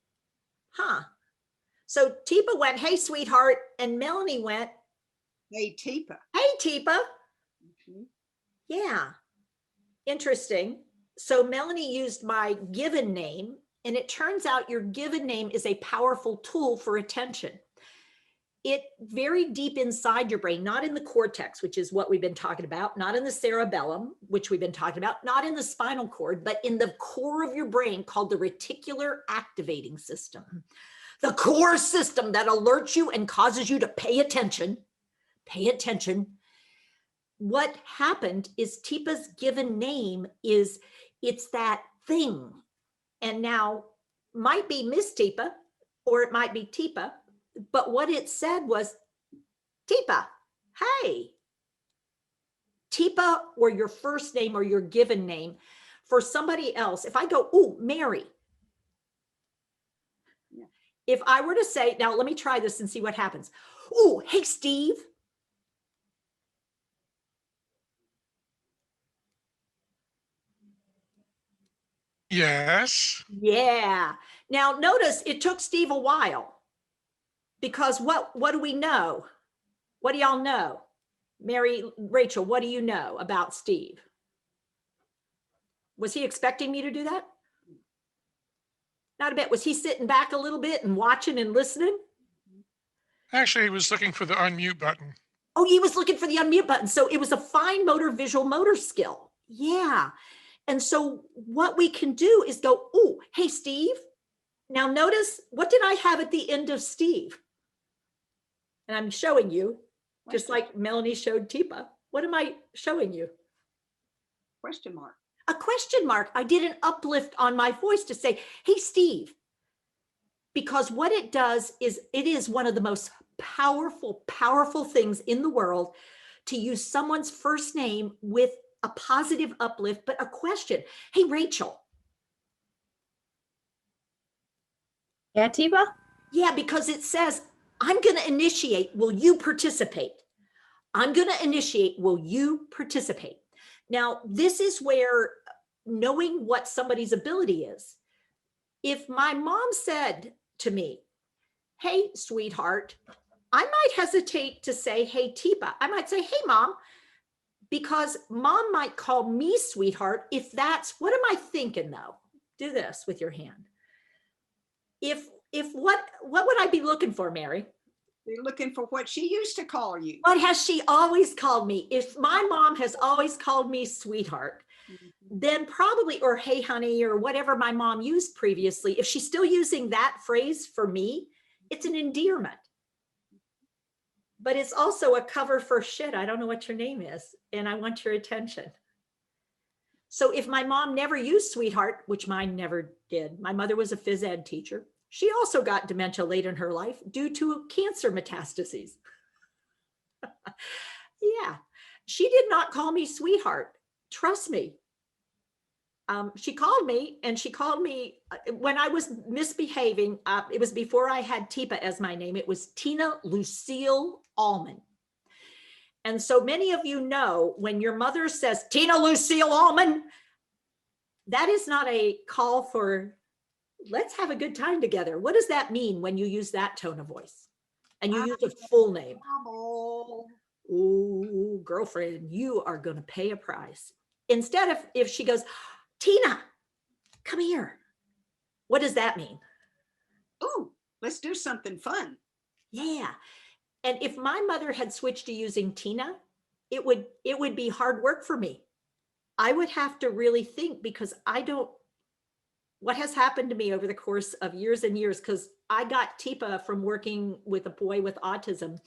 Huh. So Teepa went, hey, sweetheart. And Melanie went, Hey, Teepa. hey, Teepa. Mhm. Yeah, interesting. So Melanie used my given name, and it turns out your given name is a powerful tool for attention. It very deep inside your brain, not in the cortex, which is what we've been talking about, not in the cerebellum, which we've been talking about, not in the spinal cord, but in the core of your brain called the reticular activating system. The core system that alerts you and causes you to pay attention. Pay attention. What happened is Teepa's given name is, it's that thing. And now might be Miss Teepa, or it might be Teepa, but what it said was, Teepa, hey. Teepa, or your first name or your given name. For somebody else, if I go, ooh, Mary. Yeah. If I were to say, now let me try this and see what happens. Ooh, hey, Steve. Yes. Yeah. Now notice it took Steve a while, because what do we know? What do y'all know? Mary, Rachel, what do you know about Steve? Was he expecting me to do that? Not a bit. Was he sitting back a little bit and watching and listening? Actually, he was looking for the unmute button. Oh, he was looking for the unmute button. So it was a fine motor, visual motor skill. Yeah. And so what we can do is go, oh, hey, Steve. Now notice, what did I have at the end of Steve? And I'm showing you, just like Melanie showed Teepa. What am I showing you? Question mark. A question mark. I did an uplift on my voice to say, hey, Steve. Because what it does is, it is one of the most powerful things in the world to use someone's first name with a positive uplift, but a question. Hey, Rachel. Yeah, Teepa? Yeah, because it says, I'm going to initiate. Will you participate? I'm going to initiate. Will you participate? Now, this is where knowing what somebody's ability is. If my mom said to me, hey, sweetheart, I might hesitate to say, hey, Teepa. I might say, hey, mom, because mom might call me sweetheart. If that's, what am I thinking though? Do this with your hand. If what would I be looking for, Mary? You're looking for what she used to call you. What has she always called me? If my mom has always called me sweetheart, then probably, or hey, honey, or whatever my mom used previously, if she's still using that phrase for me, it's an endearment. But it's also a cover for shit. I don't know what your name is, and I want your attention. So if my mom never used sweetheart, which mine never did, my mother was a phys ed teacher. She also got dementia late in her life due to cancer metastases. Yeah, she did not call me sweetheart. Trust me. She called me, and she called me when I was misbehaving. It was before I had Teepa as my name. It was Tina Lucille Allman. And so many of you know, when your mother says, Tina Lucille Allman, that is not a call for, let's have a good time together. What does that mean when you use that tone of voice and you use a full name? Oh, girlfriend, you are going to pay a price. Instead of, if she goes, Tina, come here. What does that mean? Ooh, let's do something fun. Yeah. And if my mother had switched to using Tina, it would be hard work for me. I would have to really think, because what has happened to me over the course of years and years, because I got Teepa from working with a boy with autism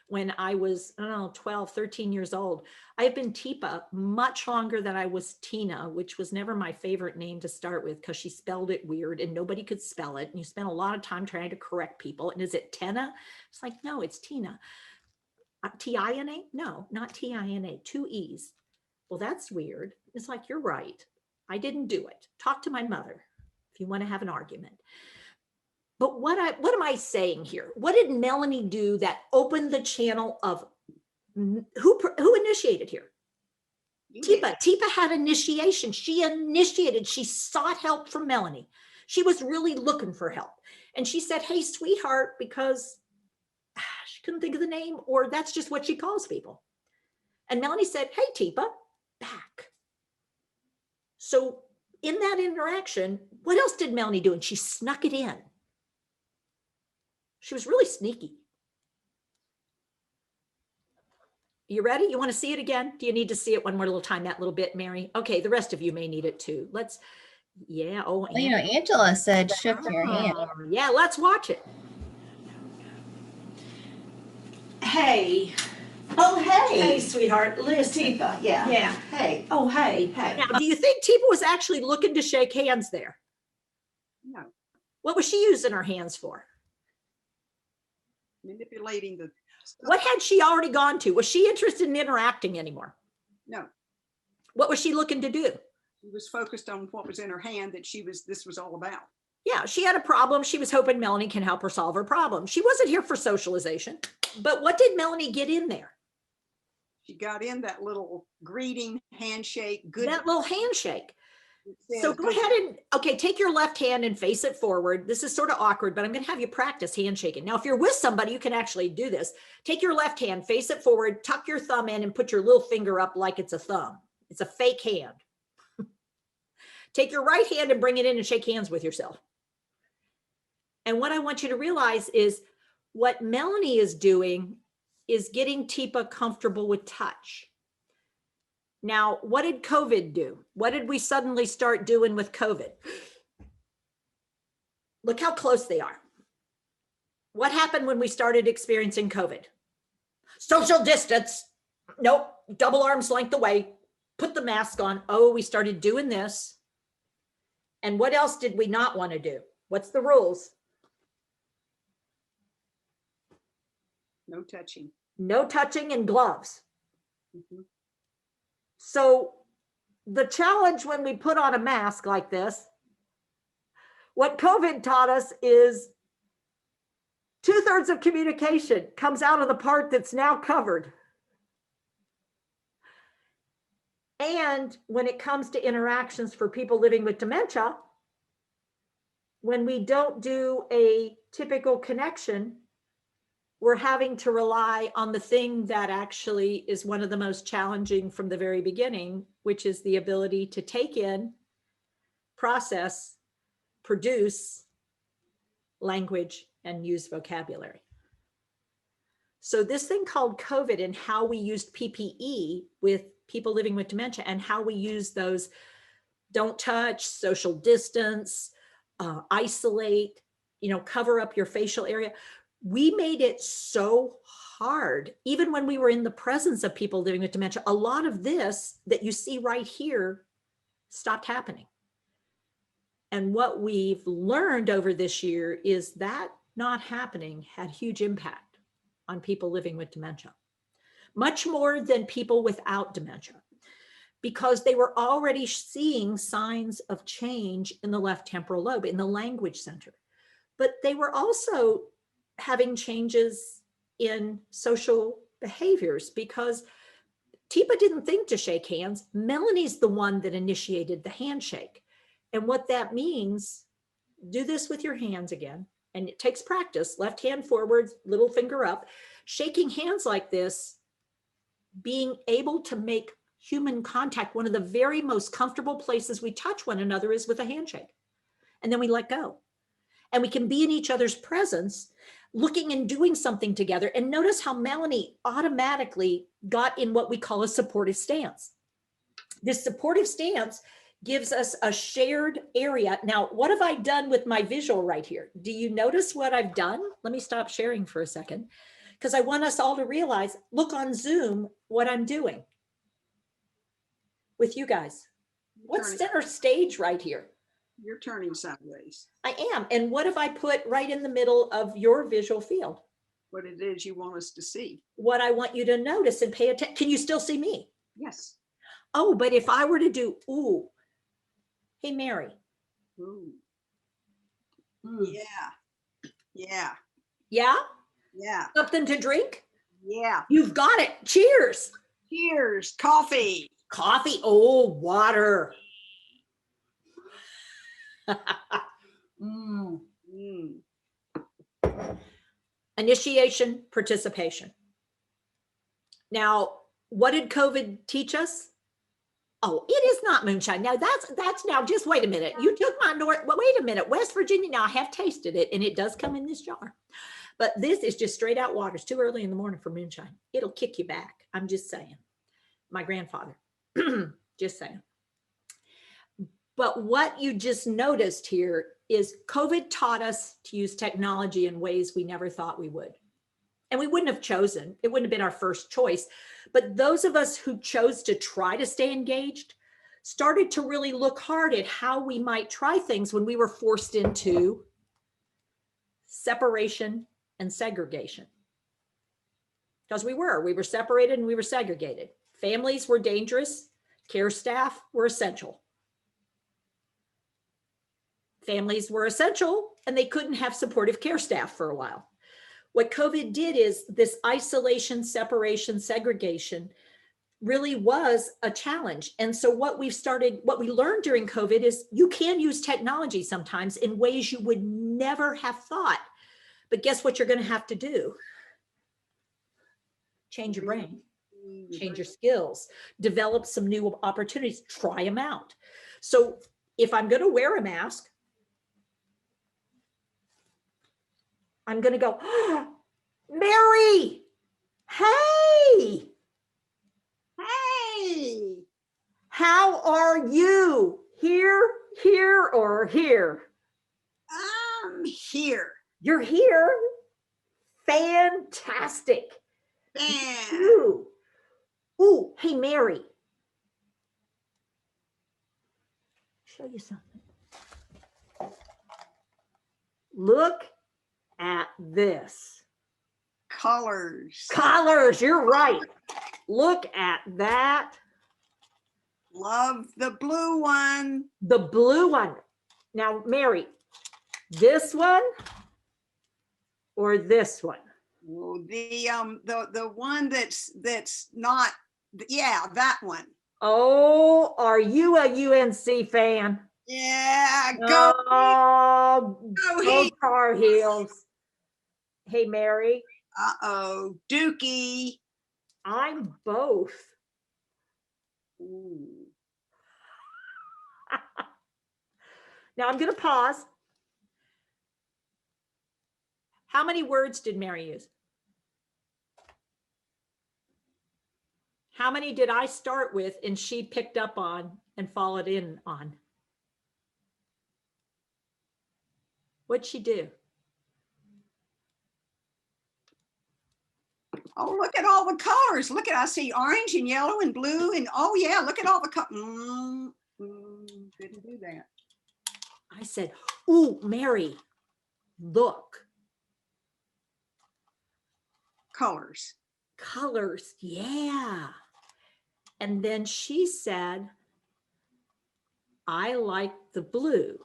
when I was, I don't know, 12, 13 years old. I have been Teepa much longer than I was Tina, which was never my favorite name to start with because she spelled it weird and nobody could spell it. And you spend a lot of time trying to correct people. And is it Tina? It's like, no, it's Tina. T-I-N-A? No, not T-I-N-A, 2 E's. Well, that's weird. It's like, you're right. I didn't do it. Talk to my mother if you want to have an argument. But what am I saying here? What did Melanie do that opened the channel of who initiated here? Teepa. Teepa had initiation. She initiated. She sought help from Melanie. She was really looking for help. And she said, "Hey, sweetheart," because she couldn't think of the name, or that's just what she calls people. And Melanie said, "Hey, Teepa," back. So in that interaction, what else did Melanie do? And she snuck it in. She was really sneaky. You ready? You want to see it again? Do you need to see it one more little time, that little bit, Mary? Okay, the rest of you may need it too. Let's, yeah. Oh, Well, you know, Angela said, "Shook your hand." Yeah, let's watch it. Hey. Oh, hey. Hey, sweetheart. Liz, Teepa. Yeah. Yeah. Hey. Oh, hey. Hey. Now, do you think Teepa was actually looking to shake hands there? No, What was she using her hands for? manipulating the stuff. What had she already gone to? Was she interested in interacting anymore? No, What was she looking to do? she was focused on what was in her hand that this was all about. Yeah, she had a problem. She was hoping Melanie can help her solve her problem. She wasn't here for socialization. But what did Melanie get in there? She got in that little greeting, handshake, good. That little handshake. it says So go good- ahead and, okay, take your left hand and face it forward. This is sort of awkward, but I'm going to have you practice handshaking. Now, if you're with somebody, you can actually do this. Take your left hand, face it forward, tuck your thumb in, and put your little finger up like it's a thumb. It's a fake hand. Take your right hand and bring it in and shake hands with yourself. And what I want you to realize is what Melanie is doing is getting Teepa comfortable with touch. Now, what did COVID do? What did we suddenly start doing with COVID? Look how close they are. What happened when we started experiencing COVID? Social distance. Nope. Double arms length away. Put the mask on. Oh, we started doing this. And what else did we not want to do? What's the rules? No touching. No touching and gloves. Mhm. So the challenge when we put on a mask like this, what COVID taught us is 2/3 of communication comes out of the part that's now covered. And when it comes to interactions for people living with dementia, when we don't do a typical connection, we're having to rely on the thing that actually is one of the most challenging from the very beginning, which is the ability to take in, process, produce language, and use vocabulary. So this thing called COVID and how we used PPE with people living with dementia and how we use those don't touch, social distance, isolate, cover up your facial area. We made it so hard, even when we were in the presence of people living with dementia. A lot of this that you see right here stopped happening. And what we've learned over this year is that not happening had huge impact on people living with dementia, much more than people without dementia, because they were already seeing signs of change in the left temporal lobe, in the language center. But they were also having changes in social behaviors because Teepa didn't think to shake hands. Melanie's the one that initiated the handshake. And what that means, do this with your hands again. And it takes practice, left hand forward, little finger up, shaking hands like this, being able to make human contact. One of the very most comfortable places we touch one another is with a handshake. And then we let go. And we can be in each other's presence, looking and doing something together. And notice how Melanie automatically got in what we call a supportive stance. This supportive stance gives us a shared area. Now, what have I done with my visual right here? Do you notice what I've done? Let me stop sharing for a second, because I want us all to realize, look on Zoom, what I'm doing with you guys. What's center stage right here? You're turning sideways. I am. And what have I put right in the middle of your visual field? What it is you want us to see. What I want you to notice and pay attention. Can you still see me? Yes. Oh, but if I were to do, ooh, hey, Mary. Ooh. Yeah. Yeah. Yeah? Yeah. Something to drink? Yeah. You've got it. Cheers. Cheers. Coffee. Coffee. Oh, water. Mm. Initiation, participation. Now, what did COVID teach us? Oh, it is not moonshine. Now that's now, just wait a minute. You took my wait a minute, West Virginia. Now I have tasted it and it does come in this jar, but this is just straight out water. It's too early in the morning for moonshine. It'll kick you back. I'm just saying. My grandfather, just saying. But what you just noticed here is COVID taught us to use technology in ways we never thought we would. And we wouldn't have chosen, it wouldn't have been our first choice. But those of us who chose to try to stay engaged started to really look hard at how we might try things when we were forced into separation and segregation. Because we were separated and we were segregated. Families were dangerous, care staff were essential. Families were essential and they couldn't have supportive care staff for a while. What COVID did is this isolation, separation, segregation really was a challenge. And so what we learned during COVID is you can use technology sometimes in ways you would never have thought. But guess what you're going to have to do? Change your brain, change your skills, develop some new opportunities, try them out. So if I'm going to wear a mask, I'm going to go, oh, Mary, hey, how are you? Here, or here? I'm here. You're here? Fantastic. Ooh, hey, Mary. Show you something. Look at this. Colors. Colors, you're right. Look at that. Love the blue one. The blue one. Now, Mary, this one or this one? Oh, the one that's not, yeah, that one. Oh, are you a UNC fan? Yeah, go. Go Tar Heels. Hey, Mary. Uh-oh, Dookie. I'm both. Ooh. Now I'm going to pause. How many words did Mary use? How many did I start with and she picked up on and followed in on? What'd she do? Oh, look at all the colors. Look at, I see orange and yellow and blue and, oh yeah, look at all the colors. Didn't do that. I said, ooh, Mary, look. Colors. Colors, yeah. And then she said, I like the blue.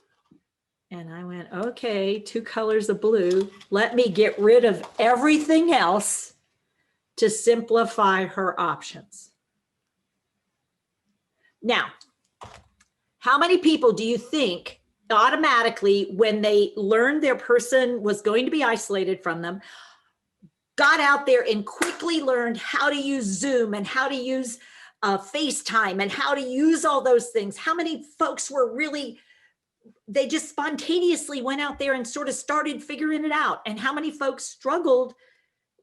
And I went, okay, 2 colors of blue. Let me get rid of everything else to simplify her options. Now, how many people do you think automatically, when they learned their person was going to be isolated from them, got out there and quickly learned how to use Zoom and how to use FaceTime and how to use all those things? How many folks were really, they just spontaneously went out there and sort of started figuring it out? And how many folks struggled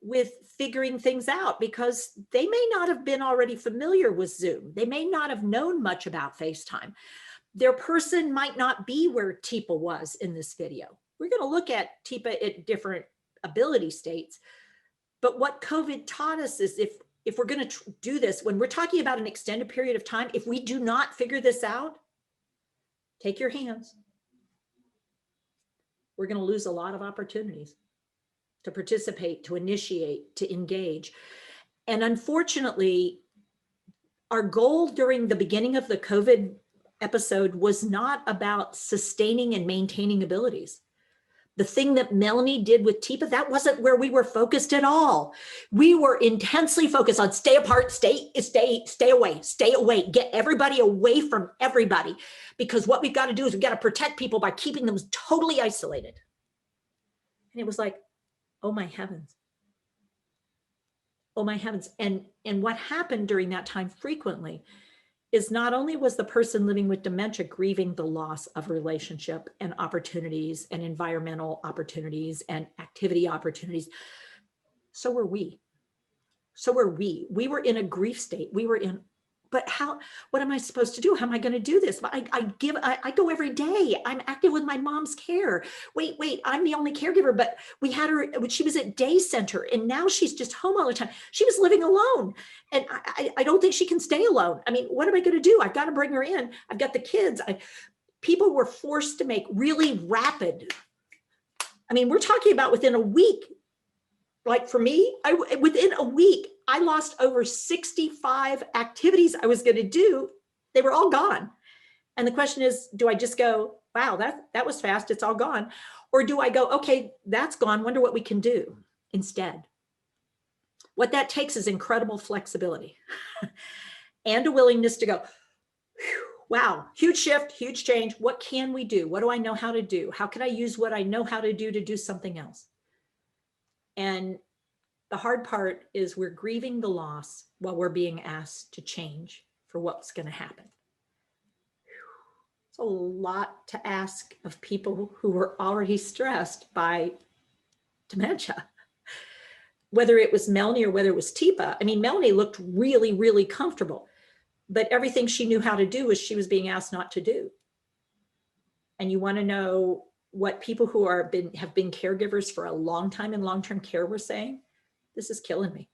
with figuring things out because they may not have been already familiar with Zoom. They may not have known much about FaceTime. Their person might not be where Teepa was in this video. We're going to look at Teepa at different ability states. But what COVID taught us is if we're going to do this, when we're talking about an extended period of time, if we do not figure this out, take your hands. We're going to lose a lot of opportunities to participate, to initiate, to engage. And unfortunately, our goal during the beginning of the COVID episode was not about sustaining and maintaining abilities. The thing that Melanie did with Teepa, that wasn't where we were focused at all. We were intensely focused on stay apart, stay away, get everybody away from everybody. Because what we've got to do is we've got to protect people by keeping them totally isolated. And it was like, Oh my heavens. Oh my heavens. And what happened during that time frequently is not only was the person living with dementia grieving the loss of relationship and opportunities and environmental opportunities and activity opportunities, so were we. So were we. We were in a grief state. We were in, but what am I supposed to do? How am I going to do this? I go every day. I'm active with my mom's care. Wait, I'm the only caregiver, but we had her, she was at day center and now she's just home all the time. She was living alone. And I don't think she can stay alone. I mean, what am I going to do? I've got to bring her in. I've got the kids. People were forced to make really rapid. I mean, we're talking about within a week. Like for me, within a week, I lost over 65 activities I was going to do. They were all gone. And the question is, do I just go, wow, that was fast, it's all gone? Or do I go, okay, that's gone, wonder what we can do instead? What that takes is incredible flexibility and a willingness to go, wow, huge shift, huge change. What can we do? What do I know how to do? How can I use what I know how to do something else? And the hard part is we're grieving the loss while we're being asked to change for what's going to happen. It's a lot to ask of people who were already stressed by dementia. Whether it was Melanie or whether it was Teepa, I mean, Melanie looked really, really comfortable, but everything she knew how to do was she was being asked not to do. And you want to know what people who have been caregivers for a long time in long-term care were saying? This is killing me.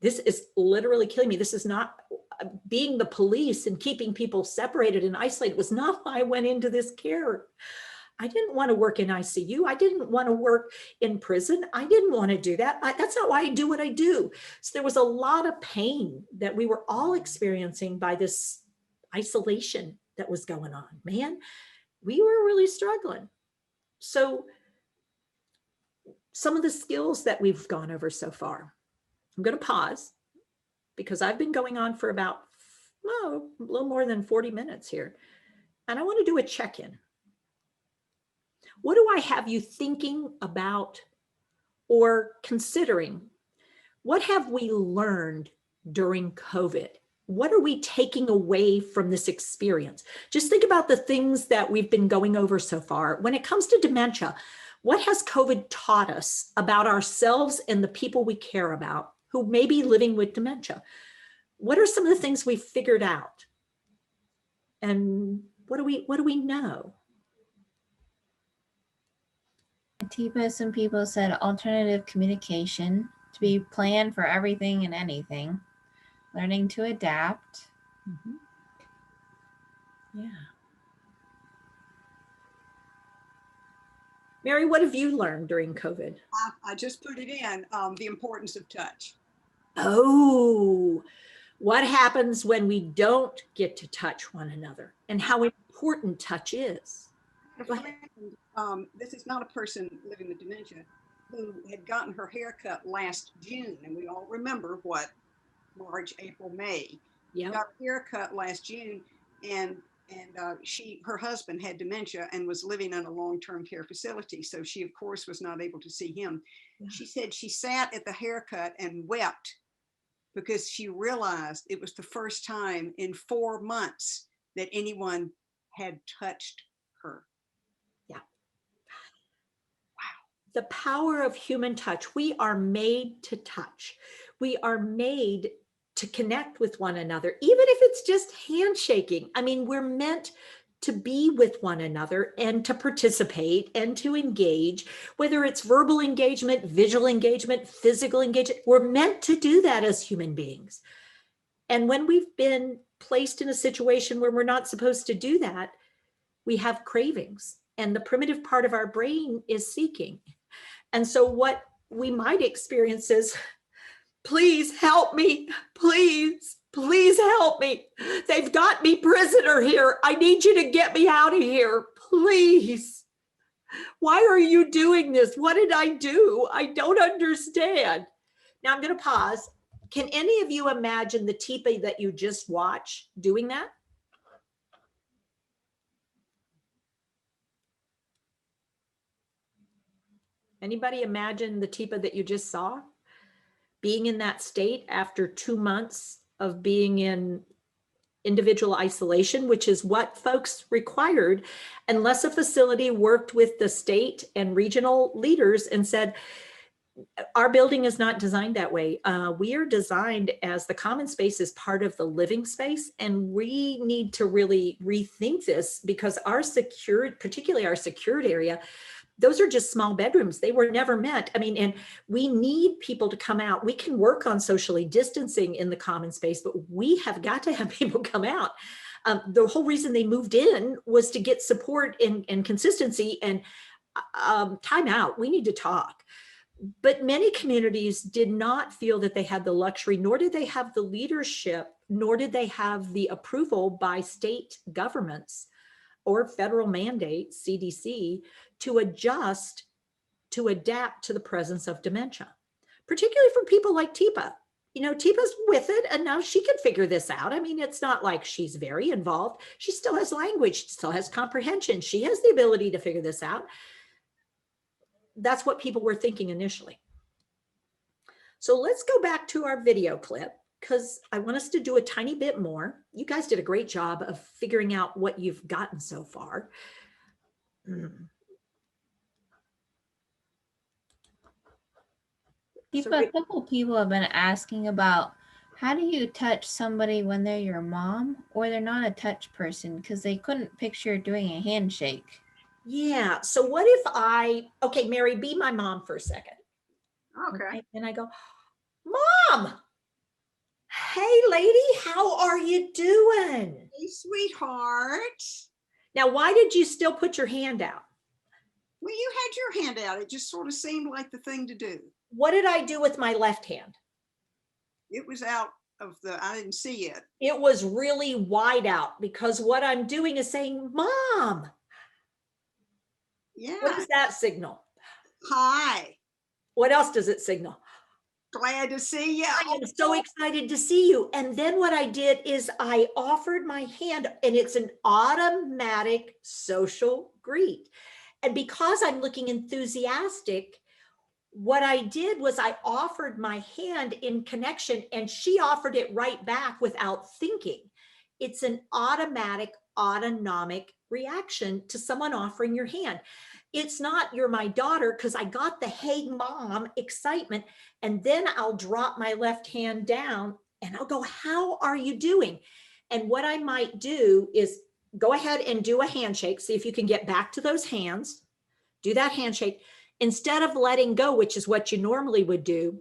This is literally killing me. This is not being the police and keeping people separated and isolated was not why I went into this care. I didn't want to work in ICU. I didn't want to work in prison. I didn't want to do that. That's not why I do what I do. So there was a lot of pain that we were all experiencing by this isolation that was going on. Man, we were really struggling. So some of the skills that we've gone over so far, I'm going to pause because I've been going on for about a little more than 40 minutes here. And I want to do a check-in. What do I have you thinking about or considering? What have we learned during COVID? What are we taking away from this experience? Just think about the things that we've been going over so far. When it comes to dementia, what has COVID taught us about ourselves and the people we care about who may be living with dementia? What are some of the things we've figured out? And what do we know? Teepa, some people said alternative communication, to be planned for everything and anything, learning to adapt. Mm-hmm. Yeah. Mary, what have you learned during COVID? I just put it in, the importance of touch. Oh, what happens when we don't get to touch one another and how important touch is? This is not a person living with dementia who had gotten her hair cut last June, and we all remember what March, April, May. Yeah, got her hair cut last June, and her husband had dementia and was living in a long-term care facility, so she of course was not able to see him. Yeah. She said she sat at the haircut and wept because she realized it was the first time in 4 months that anyone had touched her. The power of human touch. We are made to touch. We are made to connect with one another, even if it's just handshaking. I mean, we're meant to be with one another and to participate and to engage, whether it's verbal engagement, visual engagement, physical engagement. We're meant to do that as human beings. And when we've been placed in a situation where we're not supposed to do that, we have cravings. And the primitive part of our brain is seeking. And so what we might experience is, please help me, please help me. They've got me prisoner here. I need you to get me out of here, please. Why are you doing this? What did I do? I don't understand. Now I'm going to pause. Can any of you imagine the Teepa that you just watched doing that? Anybody imagine the Teepa that you just saw? Being in that state after 2 months of being in individual isolation, which is what folks required, unless a facility worked with the state and regional leaders and said, our building is not designed that way. We are designed as the common space is part of the living space. And we need to really rethink this because our secured, particularly our secured area, those are just small bedrooms. They were never meant. I mean, and we need people to come out. We can work on socially distancing in the common space, but we have got to have people come out. The whole reason they moved in was to get support and consistency and time out. We need to talk. But many communities did not feel that they had the luxury, nor did they have the leadership, nor did they have the approval by state governments or federal mandate, CDC, to adjust, to adapt to the presence of dementia, particularly for people like Teepa. You know, Teepa's with it and now she can figure this out. I mean, it's not like she's very involved. She still has language, she still has comprehension. She has the ability to figure this out. That's what people were thinking initially. So let's go back to our video clip because I want us to do a tiny bit more. You guys did a great job of figuring out what you've gotten so far. A couple people have been asking about how do you touch somebody when they're your mom or they're not a touch person because they couldn't picture doing a handshake. Yeah. So what if okay, Mary, be my mom for a second. Okay. And I go, Mom, hey lady, how are you doing? Hey, sweetheart. Now, why did you still put your hand out? Well, you had your hand out. It just sort of seemed like the thing to do. What did I do with my left hand? It was out of I didn't see it. It was really wide out because what I'm doing is saying, Mom. Yeah. What does that signal? Hi. What else does it signal? Glad to see you. I am so excited to see you. And then what I did is I offered my hand, and it's an automatic social greet. And because I'm looking enthusiastic, what I did was I offered my hand in connection, and she offered it right back without thinking. It's an automatic, autonomic reaction to someone offering your hand. It's not you're my daughter because I got the hey mom excitement, and then I'll drop my left hand down and I'll go, how are you doing? And what I might do is go ahead and do a handshake. See if you can get back to those hands. Do that handshake. Instead of letting go, which is what you normally would do,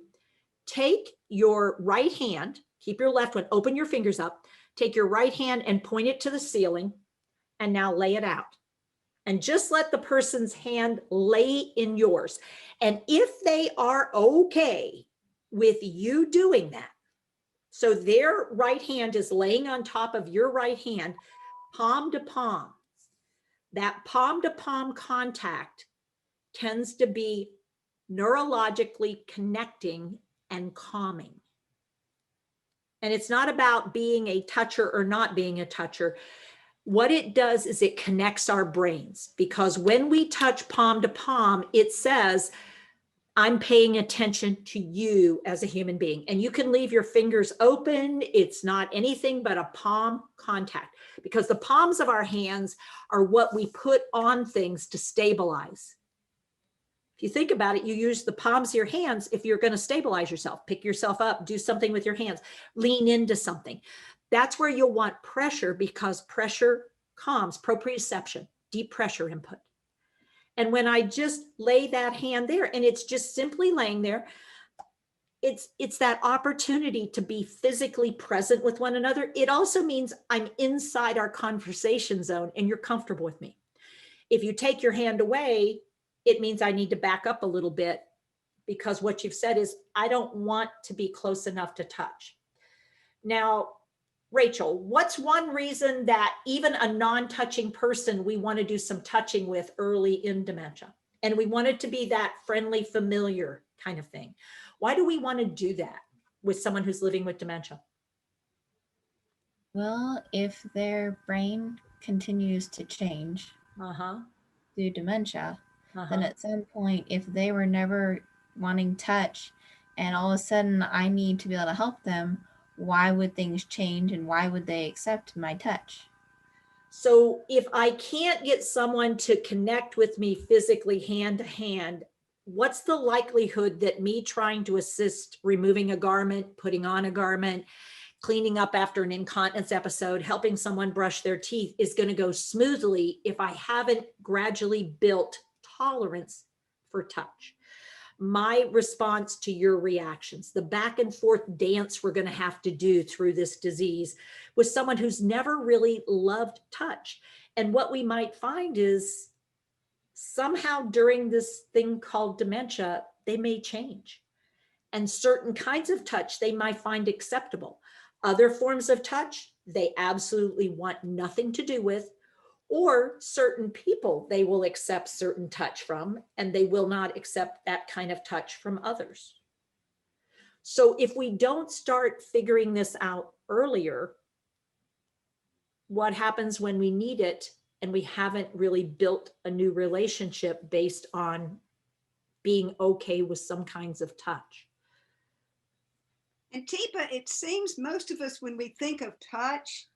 take your right hand, keep your left one, open your fingers up, take your right hand and point it to the ceiling, and now lay it out. And just let the person's hand lay in yours. And if they are okay with you doing that, so their right hand is laying on top of your right hand, palm to palm, that palm to palm contact tends to be neurologically connecting and calming. And it's not about being a toucher or not being a toucher. What it does is it connects our brains, because when we touch palm to palm, it says, I'm paying attention to you as a human being. And you can leave your fingers open. It's not anything but a palm contact, because the palms of our hands are what we put on things to stabilize. If you think about it, you use the palms of your hands if you're going to stabilize yourself, pick yourself up, do something with your hands, lean into something. That's where you'll want pressure, because pressure calms, proprioception, deep pressure input. And when I just lay that hand there and it's just simply laying there, it's that opportunity to be physically present with one another. It also means I'm inside our conversation zone and you're comfortable with me. If you take your hand away, it means I need to back up a little bit, because what you've said is, I don't want to be close enough to touch. Now, Rachel, what's one reason that even a non-touching person we want to do some touching with early in dementia? And we want it to be that friendly, familiar kind of thing. Why do we want to do that with someone who's living with dementia? Well, if their brain continues to change through dementia, then at some point, if they were never wanting touch and all of a sudden I need to be able to help them, why would things change and why would they accept my touch? So if I can't get someone to connect with me physically hand to hand, what's the likelihood that me trying to assist removing a garment, putting on a garment, cleaning up after an incontinence episode, helping someone brush their teeth is going to go smoothly if I haven't gradually built tolerance for touch? My response to your reactions, the back and forth dance we're going to have to do through this disease with someone who's never really loved touch. And what we might find is somehow during this thing called dementia, they may change. And certain kinds of touch they might find acceptable. Other forms of touch they absolutely want nothing to do with, or certain people they will accept certain touch from, and they will not accept that kind of touch from others. So if we don't start figuring this out earlier, what happens when we need it and we haven't really built a new relationship based on being okay with some kinds of touch? And Teepa, it seems most of us, when we think of touch,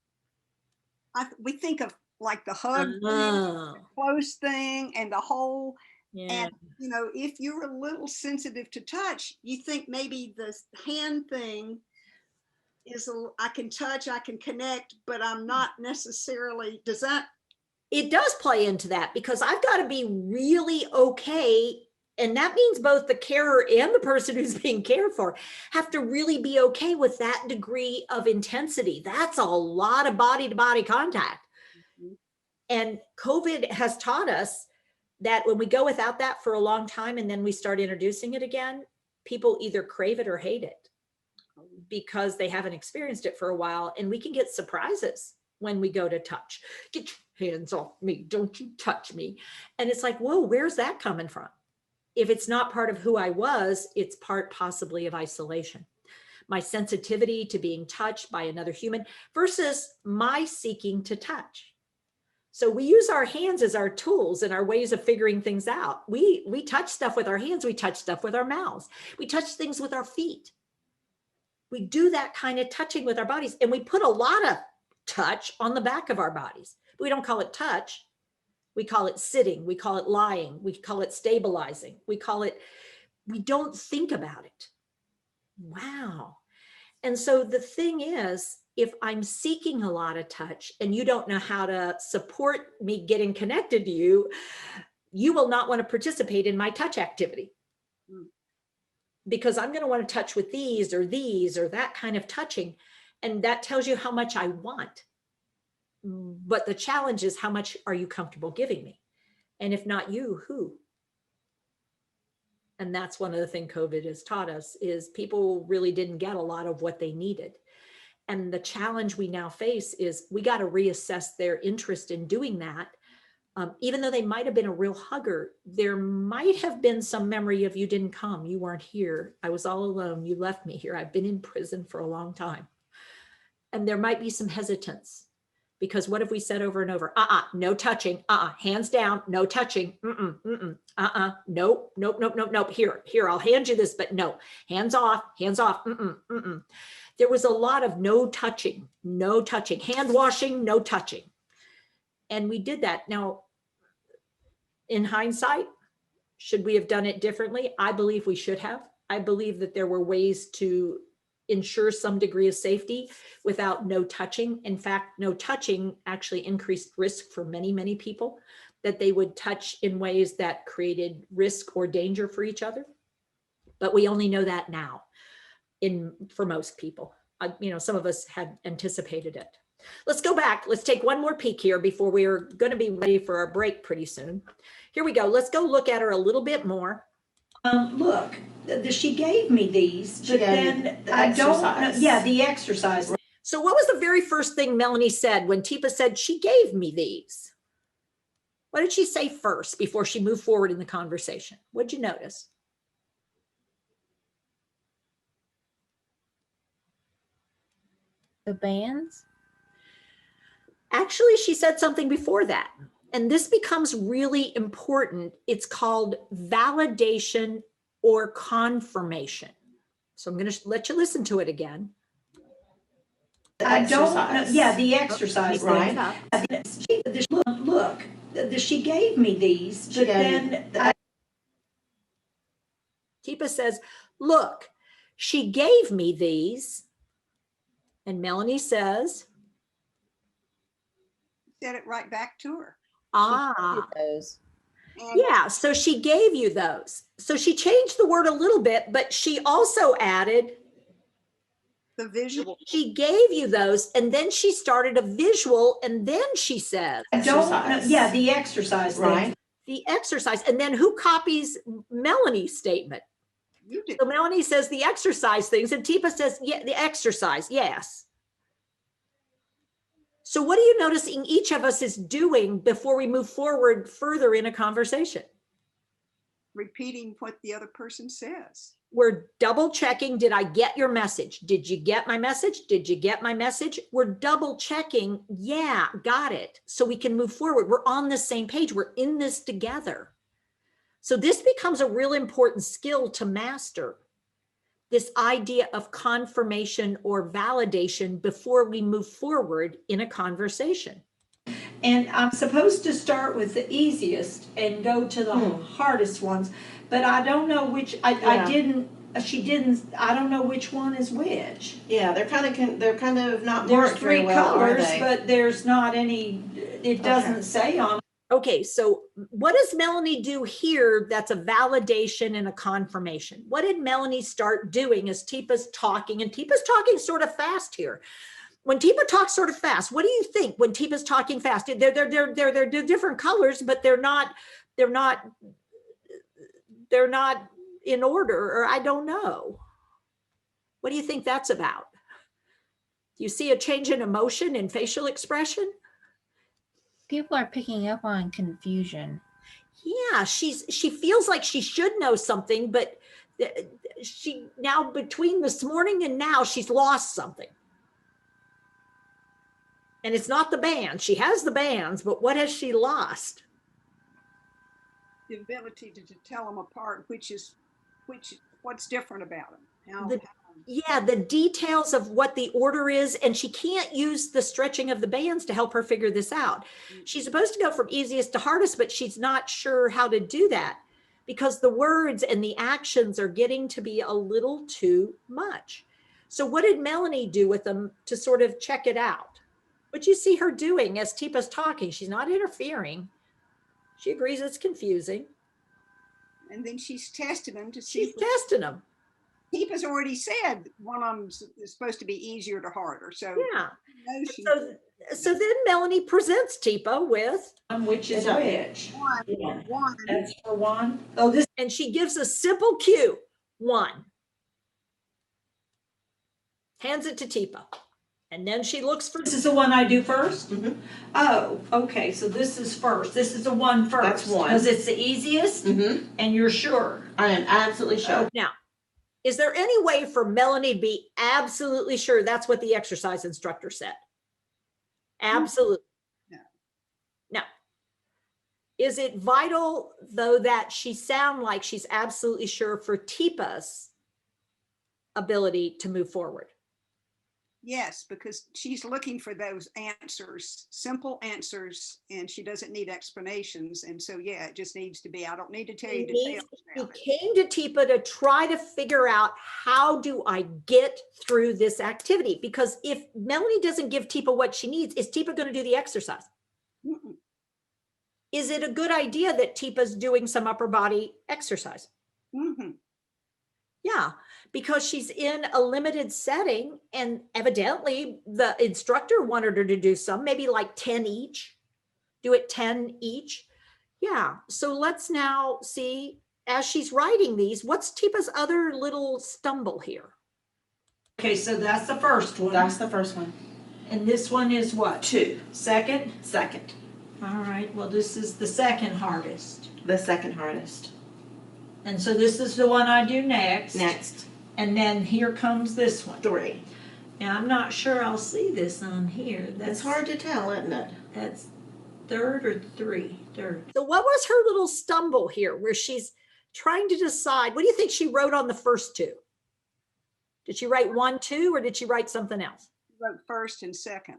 we think of like the hug, thing, the close thing, and the whole. And you know, if you're a little sensitive to touch, you think maybe the hand thing is I can touch, I can connect, but I'm not necessarily. Does that? It does play into that, because I've got to be really okay. And that means both the carer and the person who's being cared for have to really be okay with that degree of intensity. That's a lot of body to body contact. And COVID has taught us that when we go without that for a long time and then we start introducing it again, people either crave it or hate it because they haven't experienced it for a while. And we can get surprises when we go to touch. Get your hands off me. Don't you touch me. And it's like, whoa, where's that coming from? If it's not part of who I was, it's part possibly of isolation. My sensitivity to being touched by another human versus my seeking to touch. So we use our hands as our tools and our ways of figuring things out. We touch stuff with our hands. We touch stuff with our mouths. We touch things with our feet. We do that kind of touching with our bodies. And we put a lot of touch on the back of our bodies. We don't call it touch. We call it sitting. We call it lying. We call it stabilizing. We don't think about it. Wow. And so the thing is, if I'm seeking a lot of touch and you don't know how to support me getting connected to you, you will not want to participate in my touch activity. Because I'm going to want to touch with these or that kind of touching. And that tells you how much I want. But the challenge is, how much are you comfortable giving me? And if not you, who? And that's one of the things COVID has taught us, is people really didn't get a lot of what they needed. And the challenge we now face is we got to reassess their interest in doing that. Even though they might have been a real hugger, there might have been some memory of, you didn't come, you weren't here, I was all alone, you left me here, I've been in prison for a long time. And there might be some hesitance, because what have we said over and over? No touching, hands down, no touching, nope, here, I'll hand you this, but no, hands off, There was a lot of no touching, hand washing, no touching. And we did that. Now, in hindsight, should we have done it differently? I believe we should have. I believe that there were ways to ensure some degree of safety without no touching. In fact, no touching actually increased risk for many, many people, that they would touch in ways that created risk or danger for each other. But we only know that now for most people. Some of us had anticipated it. Let's go back. Let's take one more peek here before we are going to be ready for our break pretty soon. Here we go. Let's go look at her a little bit more. Look, she gave me these, but then I don't know. Yeah, the exercise. So what was the very first thing Melanie said when Teepa said she gave me these? What did she say first before she moved forward in the conversation? What'd you notice? The bands? Actually, she said something before that. And this becomes really important. It's called validation or confirmation. So I'm going to let you listen to it again. I don't know. Yeah, the exercise, Right. Look, she gave me these, but then Teepa says, look, she gave me these. And Melanie says, Said it right back to her. Those. And yeah, so she gave you those. So she changed the word a little bit, but she also added, the visual. she gave you those, and then she started a visual, and then she says, I don't know. Yeah, the exercise, right? the exercise. And then who copies Melanie's statement? You did. So Melanie says the exercise things, and Teepa says, yeah, the exercise, yes. So what are you noticing each of us is doing before we move forward further in a conversation? Repeating what the other person says. We're double checking. Did I get your message? Did you get my message? Did you get my message? We're double checking. Yeah, got it. So we can move forward. We're on the same page. We're in this together. So this becomes a real important skill to master. This idea of confirmation or validation before we move forward in a conversation. And I'm supposed to start with the easiest and go to the hardest ones, but I don't know which, I didn't, I don't know which one is which. Yeah, they're kind of not There's marked very three well, are colors, they? but there's not any, it doesn't say on. Okay, so what does Melanie do here that's a validation and a confirmation? What did Melanie start doing as Teepa's talking? And Teepa's talking sort of fast here. When Teepa talks sort of fast, what do you think when Teepa's talking fast? They're different colors, but they're not in order, or I don't know. What do you think that's about? Do you see a change in emotion and facial expression? People are picking up on confusion. Yeah, she feels like she should know something, but she now between this morning and now she's lost something. And it's not the band. She has the bands, but what has she lost? The ability to tell them apart, what's different about them. Yeah, the details of what the order is, and she can't use the stretching of the bands to help her figure this out. She's supposed to go from easiest to hardest, but she's not sure how to do that because the words and the actions are getting to be a little too much. So what did Melanie do with them to sort of check it out? What you see her doing as Teepa's talking, she's not interfering. She agrees it's confusing. And then she's testing them to see. She's testing them. Teepa's already said one of them is supposed to be easier to harder. So yeah. So then Melanie presents Teepa with which is which. One. That's for one. Oh, this. And she gives a simple cue. One. Hands it to Teepa. And then she looks for. This is the one I do first? Mm-hmm. Oh, okay. So this is first. This is the one first. That's one. Because it's the easiest and you're sure. I am absolutely sure. Now, is there any way for Melanie to be absolutely sure that's what the exercise instructor said? Absolutely. No. No. Is it vital, though, that she sound like she's absolutely sure for Teepa's ability to move forward? Yes, because she's looking for those answers, simple answers, and she doesn't need explanations. And so, yeah, it just needs to be, I don't need to tell you details. She came to Teepa to try to figure out, how do I get through this activity? Because if Melanie doesn't give Teepa what she needs, is Teepa going to do the exercise? Mm-mm. Is it a good idea that Teepa's doing some upper body exercise? Mm-hmm. Yeah, because she's in a limited setting and evidently the instructor wanted her to do some, maybe like 10 each, do it 10 each. Yeah, so let's now see, as she's writing these, what's Teepa's other little stumble here? Okay, so that's the first one. That's the first one. And this one is what? 2. Second? Second. All right, well, this is the second hardest. The second hardest. And so this is the one I do next. Next. And then here comes this one. 3. Now I'm not sure I'll see this on here. It's hard to tell, isn't it? That's Third or three? Third. So what was her little stumble here where she's trying to decide? What do you think she wrote on the first two? Did she write 1, 2, or did she write something else? She wrote first and second.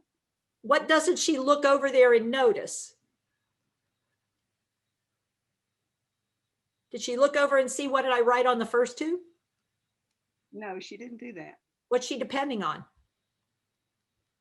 What doesn't she look over there and notice? Did she look over and see what did I write on the first two? No, she didn't do that. What's she depending on?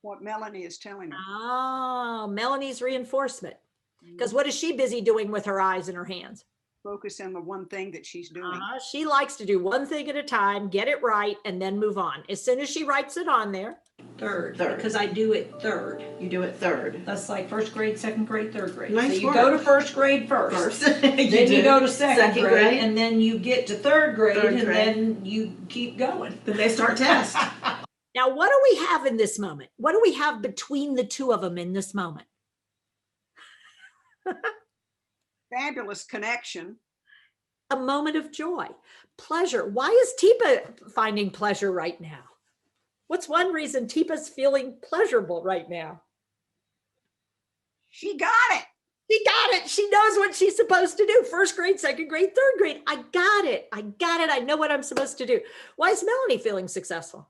What Melanie is telling her. Oh, Melanie's reinforcement. Because what is she busy doing with her eyes and her hands? Focus on the one thing that she's doing. She likes to do one thing at a time, get it right, and then move on. As soon as she writes it on there. Third. Because I do it third. You do it third. That's like first grade, second grade, third grade. Nice so you work. go to first grade first. Then you go to second grade, and then you get to third grade, then you keep going. Then they start test. Now, what do we have in this moment? What do we have between the two of them in this moment? Fabulous connection. A moment of joy, pleasure. Why is Teepa finding pleasure right now? What's one reason Teepa's feeling pleasurable right now? She got it. She got it. She knows what she's supposed to do. First grade, second grade, third grade. I got it. I got it. I know what I'm supposed to do. Why is Melanie feeling successful?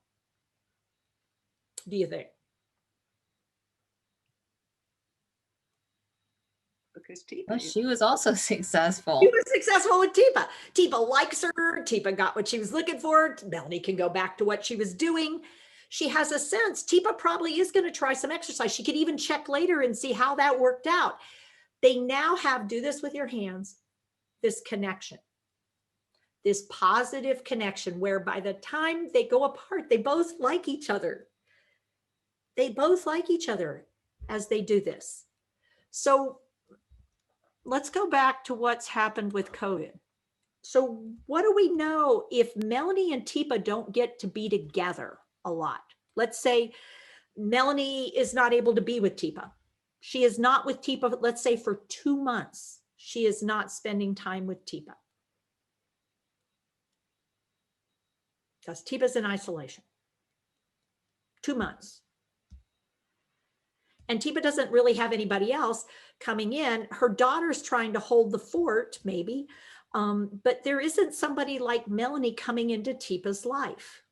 Do you think? Because Teepa. Well, she was also successful. She was successful with Teepa. Teepa likes her. Teepa got what she was looking for. Melanie can go back to what she was doing. She has a sense. Teepa probably is going to try some exercise. She could even check later and see how that worked out. They now have, do this with your hands, this connection, this positive connection where by the time they go apart, they both like each other. They both like each other as they do this. So let's go back to what's happened with COVID. So what do we know if Melanie and Teepa don't get to be together a lot? Let's say Melanie is not able to be with Teepa. She is not with Teepa, let's say for 2 months. She is not spending time with Teepa. Because Teepa's in isolation. 2 months. And Teepa doesn't really have anybody else coming in. Her daughter's trying to hold the fort, maybe, but there isn't somebody like Melanie coming into Teepa's life.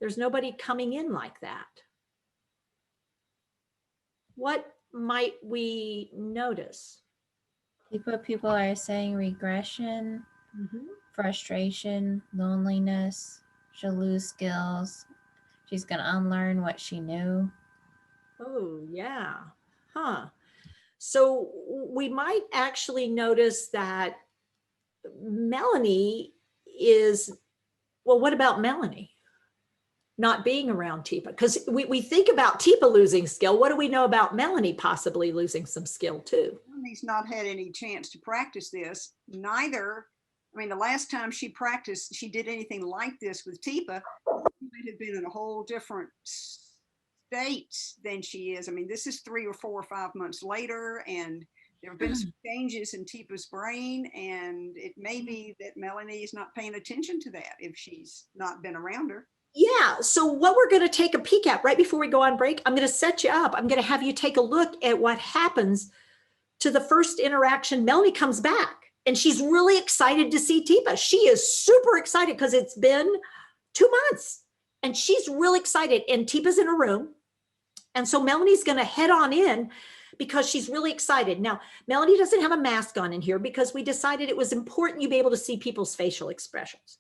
There's nobody coming in like that. What might we notice? People are saying regression, frustration, loneliness. She'll lose skills. She's going to unlearn what she knew. Oh, yeah. Huh. So we might actually notice that Melanie is, well, what about Melanie not being around Teepa? Because we think about Teepa losing skill. What do we know about Melanie possibly losing some skill too? Melanie's not had any chance to practice this. Neither, I mean, the last time she practiced, she did anything like this with Teepa, she might have been in a whole different states than she is. I mean, this is 3 or 4 or 5 months later, and there have been some changes in Teepa's brain, and it may be that Melanie is not paying attention to that if she's not been around her. Yeah, so what we're going to take a peek at right before we go on break, I'm going to set you up. I'm going to have you take a look at what happens to the first interaction. Melanie comes back, and she's really excited to see Teepa. She is super excited because it's been 2 months, and she's really excited, and Teepa's in her room. And so Melanie's going to head on in because she's really excited. Now, Melanie doesn't have a mask on in here because we decided it was important you be able to see people's facial expressions.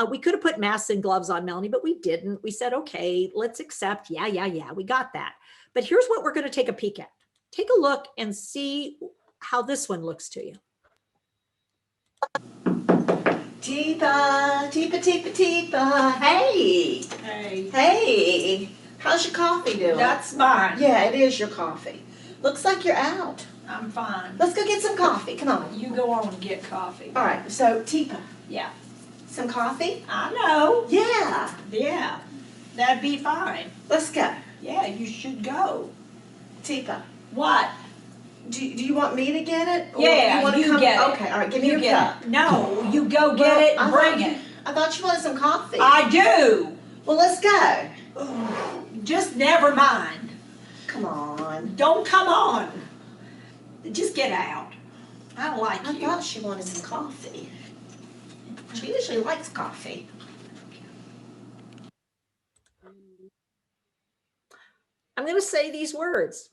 We could have put masks and gloves on Melanie, but we didn't. We said, okay, let's accept. Yeah, we got that. But here's what we're going to take a peek at. Take a look and see how this one looks to you. Teepa, Teepa, Teepa, Teepa. Hey. Hey. Hey. How's your coffee doing? That's mine. Yeah, it is your coffee. Looks like you're out. I'm fine. Let's go get some coffee. Come on. You go on and get coffee. All right. So, Teepa. Yeah. Some coffee? I know. Yeah. Yeah. That'd be fine. Let's go. Yeah, you should go. Teepa. What? Do you want me to get it? Or Yeah, wanna you get it. Okay, all right, give me your cup. No, you go get it and bring it. I thought you wanted some coffee. I do. Well, let's go. Just never mind. Come on. on. Don't come on. Just get out. I don't like I you. thought she wanted some coffee. She usually likes coffee. I'm going to say these words.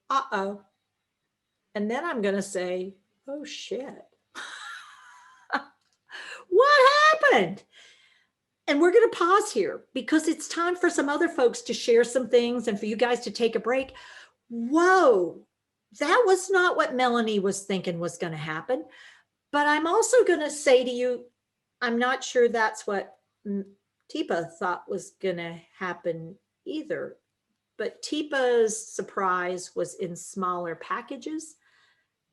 Uh-oh. And then I'm going to say, oh shit. What happened? And we're going to pause here because it's time for some other folks to share some things and for you guys to take a break. Whoa, that was not what Melanie was thinking was going to happen. But I'm also going to say to you, I'm not sure that's what Teepa thought was going to happen either. But Teepa's surprise was in smaller packages.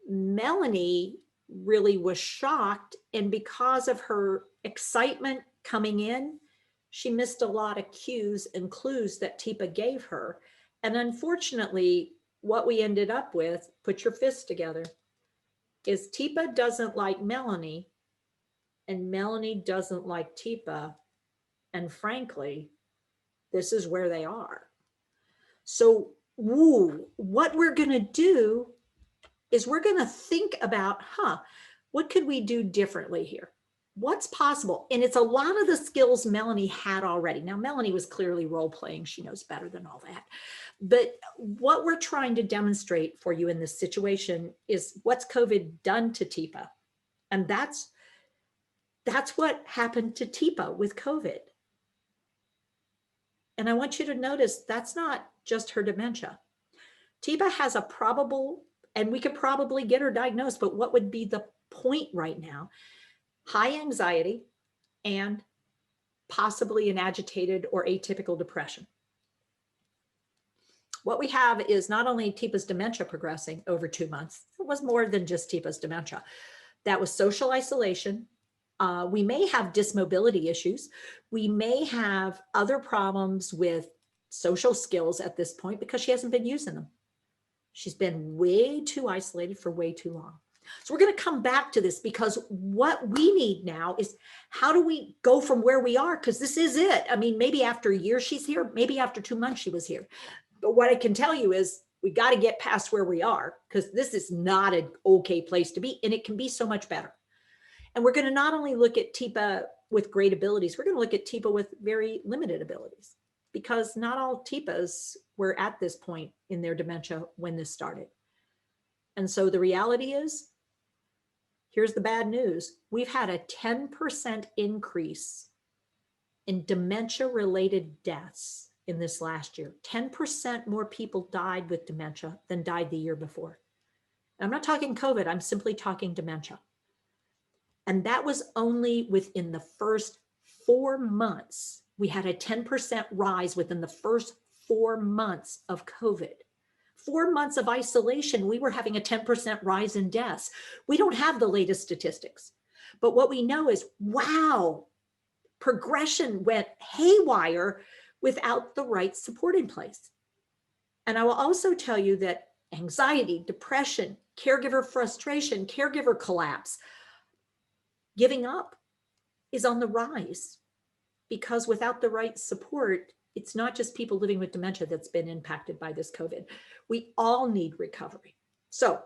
Melanie really was shocked, and because of her excitement coming in, she missed a lot of cues and clues that Teepa gave her. And unfortunately, what we ended up with, put your fists together, is Teepa doesn't like Melanie, and Melanie doesn't like Teepa. And frankly, this is where they are. So, what we're going to do is we're going to think about, what could we do differently here? What's possible? And it's a lot of the skills Melanie had already. Now, Melanie was clearly role playing. She knows better than all that. But what we're trying to demonstrate for you in this situation is what's COVID done to Teepa. And that's what happened to Teepa with COVID. And I want you to notice that's not just her dementia. Teepa has a probable, and we could probably get her diagnosed, but what would be the point right now? High anxiety and possibly an agitated or atypical depression. What we have is not only Teepa's dementia progressing over 2 months, it was more than just Teepa's dementia. That was social isolation. We may have dysmobility issues. We may have other problems with social skills at this point because she hasn't been using them. She's been way too isolated for way too long. So we're going to come back to this because what we need now is how do we go from where we are? Because this is it. I mean, maybe after a year she's here, maybe after 2 months she was here. But what I can tell you is we got to get past where we are because this is not an okay place to be, and it can be so much better. And we're going to not only look at Teepa with great abilities, we're going to look at Teepa with very limited abilities because not all Teepas were at this point in their dementia when this started. And so the reality is, here's the bad news. We've had a 10% increase in dementia-related deaths in this last year. 10% more people died with dementia than died the year before. I'm not talking COVID, I'm simply talking dementia. And that was only within the first 4 months. We had a 10% rise within the first 4 months of COVID. 4 months of isolation, we were having a 10% rise in deaths. We don't have the latest statistics, but what we know is, wow, progression went haywire without the right support in place. And I will also tell you that anxiety, depression, caregiver frustration, caregiver collapse, giving up is on the rise because without the right support, it's not just people living with dementia that's been impacted by this COVID. We all need recovery. So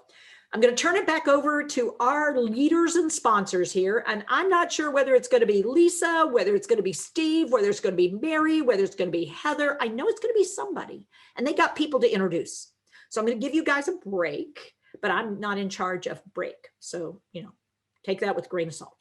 I'm going to turn it back over to our leaders and sponsors here. And I'm not sure whether it's going to be Lisa, whether it's going to be Steve, whether it's going to be Mary, whether it's going to be Heather. I know it's going to be somebody, and they got people to introduce. So I'm going to give you guys a break, but I'm not in charge of break. So, take that with a grain of salt.